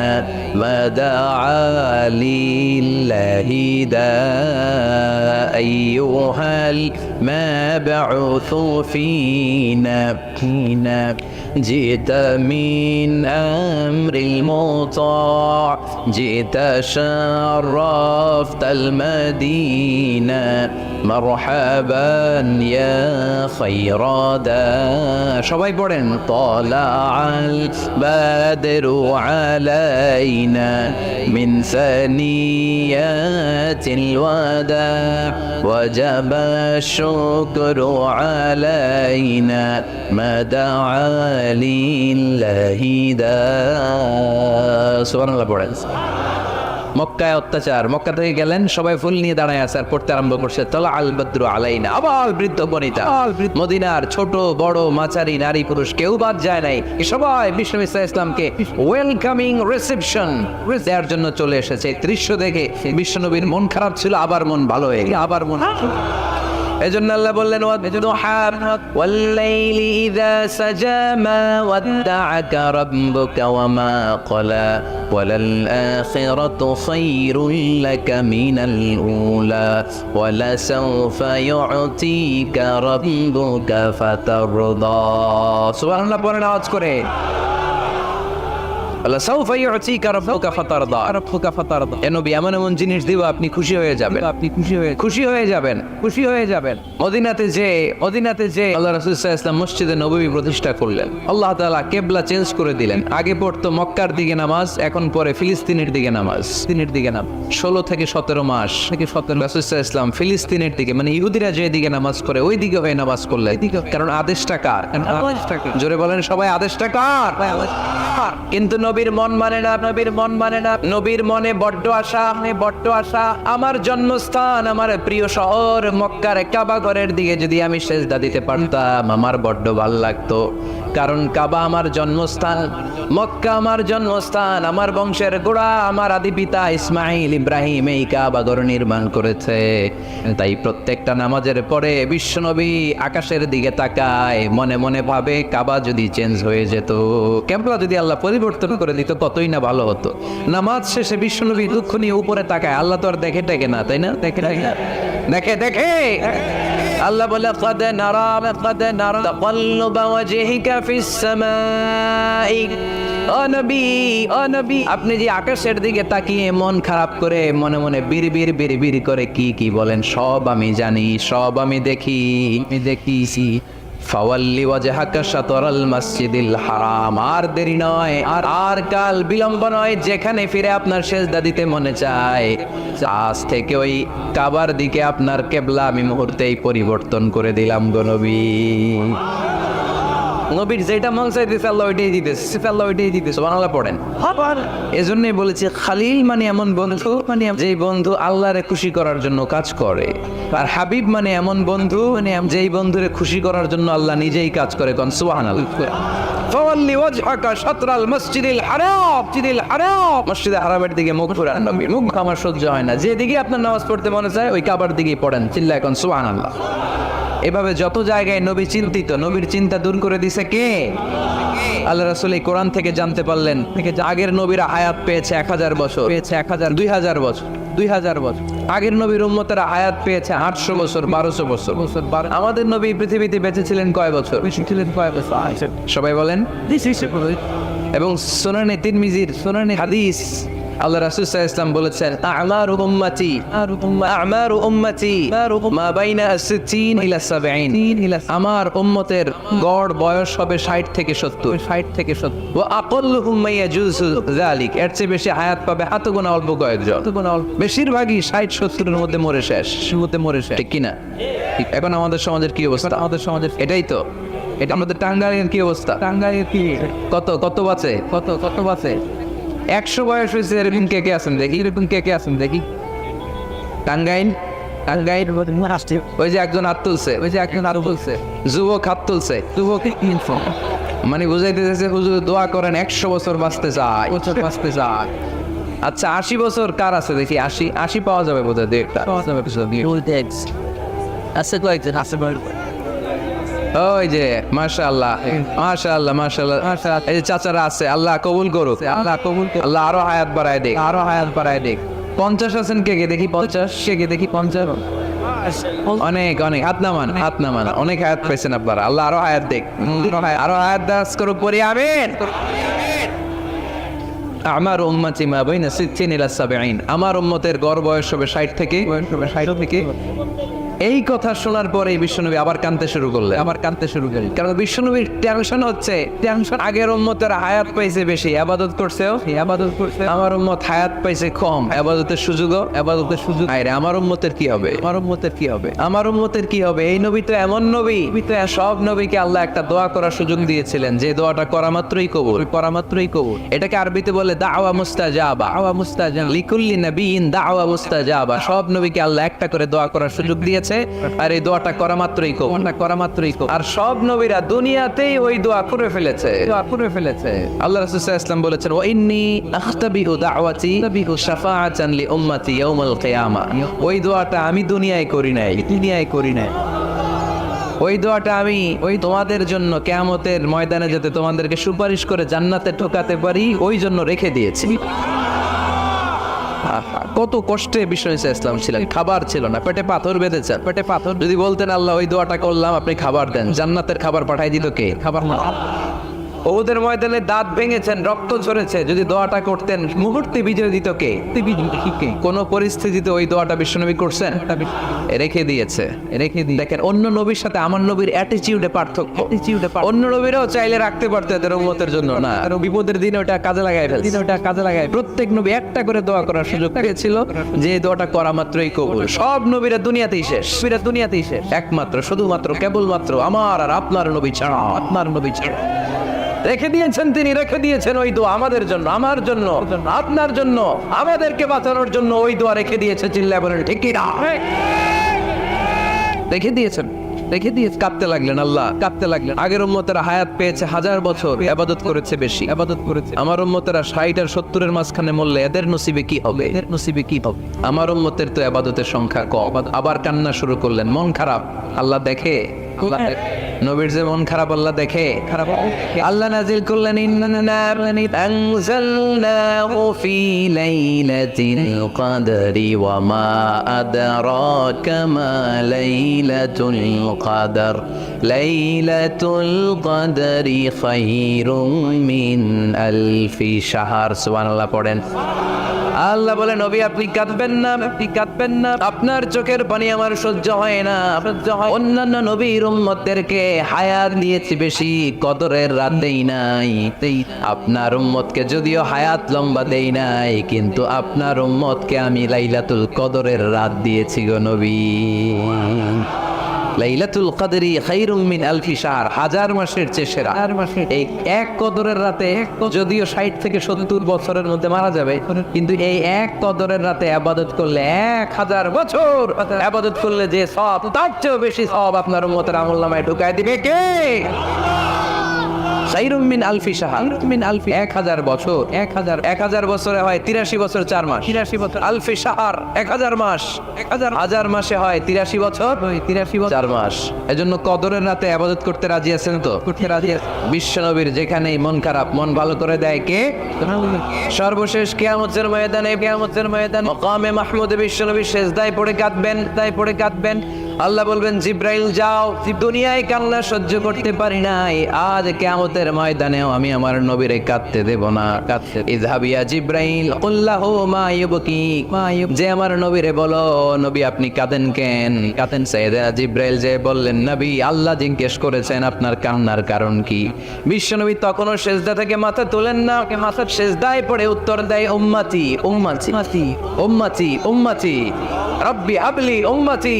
মাদাআ লিল্লাহি দা আইয়ুহাল মাবউসু ফিনা جئت من أمر المطاع جئت شرفت المدينة مرحبا يا خير دا সবাই পড়েন طلع البدر علينا من ثنيات الوداع وجب الشكر علينا ما دعا لله دا সুবহানাল্লাহ পড়েন। মক্কায় অত্যাচার, মক্কা থেকে গেলেন, সবাই ফুল নিয়ে দাঁড়ায় আছে আর পড়তে আরম্ভ করছে তালা আল বদ্রু আলাইনা। আবার বৃদ্ধ বনিতা, মদিনার ছোট বড় মাচারি নারী পুরুষ কেউ বাদ যায় নাই, সবাই বিষ্ণু ইসলামকে ওয়েলকামিং রিসেপশন দেওয়ার জন্য চলে এসেছে। দৃশ্য দেখে বিশ্বনবীর মন খারাপ ছিল, আবার মন ভালো হয়ে গেল, আবার মন। এজন্য আল্লাহ বললেন ওয়াল্লাইলি ইযা সাজা মা ওয়াদ্দাআকা রাব্বুকা ওয়া মা ক্বালা ওয়ালাল আখিরাতু খায়রুল লাকা মিনাল উলা ওয়ালা সাওফা ইউতিকা রাব্বুকা ফাতারদা। সুবহানাল্লাহ পড়েন আওয়াজ করে, আল্লাহ সাউফা ইউতিকা রাব্বুকা ফাতারদা, রাব্বুকা ফাতারদা। এ নবী এমন এমন জিনিস দিব আপনি খুশি হয়ে যাবেন, আপনি খুশি হয়ে যাবেন। মদিনাতে যে আল্লাহ রাসূল সাল্লাল্লাহু আলাইহি ওয়াসাল্লাম মসজিদে নববী প্রতিষ্ঠা করলেন, আল্লাহ তাআলা কিবলা চেঞ্জ করে দিলেন। আগে পড়তো মক্কার দিকে নামাজ, এখন পড়ে ফিলিস্তিনের দিকে নামাজ। 16 থেকে 17 মাস রাসূল সাল্লাল্লাহু আলাইহি ওয়াসাল্লাম ফিলিস্তিনের দিকে, মানে ইহুদিরা যে দিকে নামাজ করে ওই দিকে হয়ে নামাজ করলেন, কারণ আদেশটা কার? জোরে বলেন সবাই, আদেশটা কার? কিন্তু নবীর মন মানে না, নবীর মনে বড্ড আশা, আমার জন্মস্থান, আমার প্রিয় শহর মক্কার কাবা ঘরের দিকে যদি আমি সেজদা দিতে পারতাম আমার বড্ড ভালো লাগতো। কারণ কাবা আমার জন্মস্থান, মক্কা আমার জন্মস্থান, আমার বংশের গোড়া, আমার আদি পিতা ইসমাইল ইব্রাহিম এই কাবা ঘর নির্মাণ করেছে। তাই প্রত্যেকটা নামাজের পরে বিশ্বনবী আকাশের দিকে তাকায়, মনে মনে ভাবে কাবা যদি চেঞ্জ হয়ে যেত, কিবলা যদি আল্লাহ পরিবর্তন করে দিত কতই না ভালো হতো। নামাজ শেষে বিশ্বনবী দুঃখ নিয়ে উপরে তাকায়, আল্লাহ তো আর দেখে না, তাই না? দেখে আল্লাহ বলে قد نرى تقلب وجهك في السماء। ও নবী আপনি যে আকাশের দিকে তাকিয়ে মন খারাপ করে মনে মনে বিড়বিড় করে কি বলেন, সব আমি জানি, সব আমি দেখি। ফাওয়াল্লি ওয়াজহাকা শাতরাল মাসজিদিল হারাম। আর দেরি নয়, আর কাল বিলম্ব নয়, যেখানে ফিরে আপনার সেজদা দিতে মনে চায় আজ থেকে ওই কাবার দিকে আপনার কিবলা আমি মুহূর্তেই পরিবর্তন করে দিলাম গো নবী। নবীর যেটা মন চাইতেছে আল্লাহ ওইটাই দিতেছে। সুবহানাল্লাহ পড়েন। এজন্যই বলেছি খালিল মানে এমন বন্ধু, মানে যেই বন্ধু আল্লাহরে খুশি করার জন্য কাজ করে, আর হাবিব মানে এমন বন্ধু মানে যেই বন্ধুরে খুশি করার জন্য আল্লাহ নিজেই কাজ করে। কোন সুবহানাল্লাহ। ফাওয়াল্লি ওয়াজহাকা শাতরাল মাসজিদিল হারাম, মসজিদে হারামের দিকে মুখ ফেরান নবীর। মুখ আমার সহ্য হয় না, যেদিকে আপনার নামাজ পড়তে মনে চায় ওই কাবার দিকেই পড়েন, চিল্লায় কোন সুবহানাল্লাহ। এভাবে যত জায়গায় নবী চিন্তিত, নবীর চিন্তা দূর করে দিছে কে? আল্লাহ রাসূল এই কোরআন থেকে জানতে পারলেন আগের নবীরা হায়াত পেয়েছে 1000 বছর, 2000 বছর। আগের নবীর উম্মতেরা হায়াত পেয়েছে 800 বছর, 1200 বছর। আমাদের নবী পৃথিবীতে বেঁচে ছিলেন কয় বছর? সবাই বলেন। এবং সুনানে তিরমিজির হাদিস, আল্লাহ রাসূল সাল্লাল্লাহু আলাইহি ওয়াসাল্লাম বলেছেন আমারু উম্মতি মা বাইনা 60 ইলা 70। আমার উম্মতের গড় বয়স হবে 60 থেকে 70। ওয়া আকাল্লুহুম মা ইয়াজুজু যালিক, এর চেয়ে বেশি হায়াত পাবে হাত গোনা অল্প কয়েকজন। বেশিরভাগই 60-70 এর মধ্যে মরে শেষ, ঠিক কি না? এখন আমাদের সমাজের কি অবস্থা? এটাই তো, এটা আমাদের টাঙ্গাইলের কি অবস্থা? কত বাঁচে? 100 বয়স হয়েছে এরকম কে কে আছেন দেখি? টাঙ্গাইল টাঙ্গাইল ওই যে একজন হাত তুলছে, যুবক হাত তুলছে, মানে বুঝাইতে চাইছে হুজুর দোয়া করেন 100 বছর বাঁচতে চায়। আচ্ছা 80 বছর কার আছে দেখি? 80 পাওয়া যাবে বোধহয়, দুই একটা ওই যে মাশাআল্লাহ এই যে চাচারা আছে, আল্লাহ কবুল করুক, আল্লাহ আরো হায়াত বাড়ায় দেখ। 50 আছেন কে দেখি? 50 অনেক হাত নামান অনেক হায়াত পেয়েছেন আপনারা, আল্লাহ আরো হায়াত দেখ, আরো হায়াত দাস করুক, পড়ি আমিন। আমার উম্মতি মা বাইনা 60 ইলা 70, আমার উম্মতের গড় বয়স হবে 60 থেকে। এই কথা শোনার পরে বিশ্বনবী আবার কাঁদতে শুরু করলেন, কারণ বিশ্বনবীর টেনশন হচ্ছে, আগের উম্মতের হায়াত পাইছে বেশি, ইবাদত করছে, আমার উম্মত হায়াত পাইছে কম, ইবাদতের সুযোগ আরে আমার উম্মতের কি হবে? আমার উম্মতের কি হবে? এই নবী তো এমন নবী, সব নবীকে আল্লাহ একটা দোয়া করার সুযোগ দিয়েছিলেন, যে দোয়াটা করা মাত্রই কবুল। এটাকে আরবিতে বলে দাওয়া মুস্তাজাবা, লিকুল্লি নবিয়িন দাওয়া মুস্তাজাবা। সব নবীকে আল্লাহ একটা করে দোয়া করার সুযোগ দিয়েছে, আর এই দোয়াটা করা মাত্রই কবুল। আর সব নবীরা দুনিয়াতেই ওই দোয়া করে ফেলেছে। আল্লাহ রাসূল সাল্লাল্লাহু আলাইহি ওয়াসাল্লাম বলেছেন, ওয়া ইন্নী আখতাবিউ দাওয়াতি শাফাআতান লি উম্মতি ইয়াউমাল কিয়ামা। ওই দোয়াটা আমি দুনিয়ায় করি নাই, ওই দোয়াটা আমি তোমাদের জন্য কিয়ামতের ময়দানে যাতে তোমাদেরকে সুপারিশ করে জান্নাতে ঢোকাতে পারি, ওই জন্য রেখে দিয়েছি। কত কষ্টে বিষ্ণু ইসলাম ছিলেন, খাবার ছিল না, পেটে পাথর বেঁধেছেন, যদি বলতেন আল্লাহ ওই দোয়াটা করলাম, আপনি খাবার দেন, জান্নাতের খাবার পাঠাই দিত কে? খাবার না। ওদের ময়দানে দাঁত ভেঙেছেন, রক্ত ঝরেছে, যদি দোয়াটা করতেন মুহূর্তে বিজয় দিত কে? কোন পরিস্থিতিতে ওই দোয়াটা বিশ্বনবী করছেন? রেখে দিয়েছে। দেখেন অন্য নবীর সাথে আমার নবীর অ্যাটিটিউডে পার্থক্য। অন্য নবীরাও চাইলে রাখতে পারতো এদের উম্মতের জন্য, না, বিপদের দিনে ওটা কাজে লাগায় ফেলছে। প্রত্যেক নবী একটা করে দোয়া করার সুযোগ পেয়েছিল, যে দোয়াটা করা মাত্রই কবুল। সব নবীরা দুনিয়াতেই শেষ, একমাত্র শুধুমাত্র কেবলমাত্র আমার আর আপনার নবী ছাড়া, রেখে দিয়েছেন ওই দোয়া আমাদের জন্য, আমার জন্য, আপনার জন্য, আমাদেরকে বাঁচানোর জন্য ওই দোয়া রেখে দিয়েছে। চিল্লায় বলেন ঠিক কি না? রেখে দিয়েছেন। কাঁদতে লাগলেন, আগের উম্মতেরা হায়াত পেয়েছে 1000 বছর, ইবাদত করেছে বেশি, আমার উম্মতেরা 60 আর 70 মাঝখানে মরলে এদের নসিবে কি হবে? আমার উম্মতের তো ইবাদতের সংখ্যা কম। আবার কান্না শুরু করলেন, মন খারাপ, আল্লাহ দেখে, নবীর যে মন খারাপ আল্লাহ দেখে। আল্লাহ নাজিল করলেন, ইন্না আনজালনাহু ফি লাইলাতিল কদরি ওয়া মা আদরাকা মা লাইলাতুল কদর লাইলাতুল কদরি খায়রুম মিন আলফি শাহর। সুবহানাল্লাহ পড়েন। আল্লাহ বলে, নবী আপনি কাঁদবেন না, আপনার চোখের পানি আমার সহ্য হয় না। অন্যান্য নবীর উম্মতদেরকে হায়াত দিয়েছি বেশি, কদরের রাত দেই নাই। আপনার উম্মতকে যদিও হায়াত লম্বা দেই নাই, কিন্তু আপনার উম্মতকে আমি লাইলাতুল কদরের রাত দিয়েছি গো নবী। লাইলাতুল কদরি খায়রুম মিন আলফি শাহর, 1000 মাসের চেয়ে সেরা। এই এক কদরের রাতে, যদিও 60 থেকে 70 বছরের মধ্যে মারা যাবে, কিন্তু এই এক কদরের রাতে ইবাদত করলে 1000 বছর ইবাদত করলে যে সওয়াব, তার চেয়েও বেশি সওয়াব আপনার উম্মতের আমলনামায় ঢুকায় দিবে কে? খায়রুম মিন আলফি শাহর, 1000 বছর। 1000 বছরে হয় 83 বছর 4 মাস। আলফি শাহর 1000 মাস, 1000 মাসে হয় 83 বছর 4 মাস। এজন্য কদরের রাতে ইবাদত করতে রাজি আছেন তো? বিশ্বনবীর যেখানেই মন খারাপ, মন ভালো করে দেয় কে? সর্বশেষ কিয়ামতের ময়দানে, মাকামে মাহমুদে বিশ্বনবী সিজদায় পড়ে কাঁদবেন। আল্লাহ বলবেন, জিব্রাইল যাও, দুনিয়ায় কান্না সহ্য করতে পারি নাই, আজ কিয়ামতের ময়দানেও আমি আমার নবীরে কাঁদতে দেব না। ইযহাবিয়া জিব্রাইল কুল্লাহু মা ইউবকি, যে আমার নবীরে বলো, নবী আপনি কাঁদেন কেন? সাইয়েদনা জিব্রাইল যে বললেন, নবী আল্লাহ জিজ্ঞেস করেছেন আপনার কান্নার কারণ কি? বিশ্বনবী তখনও সিজদা থেকে মাথা তোলেন না, সিজদায় পড়ে উত্তর দেয়, উম্মতি উম্মতি উম্মতি উম্মতি রব্বি হাবলি উম্মতি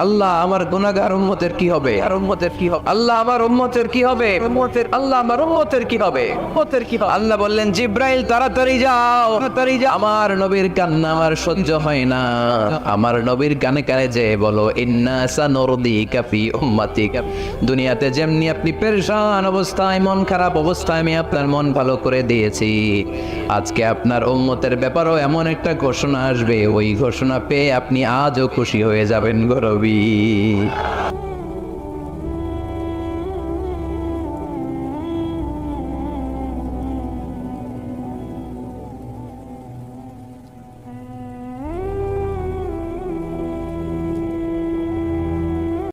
আল্লাহ আমার গুনাহগার উম্মতের কি হবে? আর উম্মতের কি হবে? আল্লাহ আমার উম্মতের কি হবে? আল্লাহ আমার উম্মতের কি হবে? আল্লাহ বললেন জিব্রাইল তাড়াতাড়ি যাও, তাড়াতাড়ি যাও। আমার নবীর কান্না আমার সহ্য হয় না। আমার নবীর কানে কানে যে বলো ইন্না সানুরদিকা ফি উম্মাতিকা। দুনিয়াতে যেমনি আপনি পেরেশান অবস্থায়, মন খারাপ অবস্থায় আমি আপনার মন ভালো করে দিয়েছি, আজকে আপনার উম্মতের ব্যাপারেও এমন একটা ঘোষণা আসবে, ওই ঘোষণা পেয়ে আপনি আজও খুশি হয়ে যাবেন গো নবী।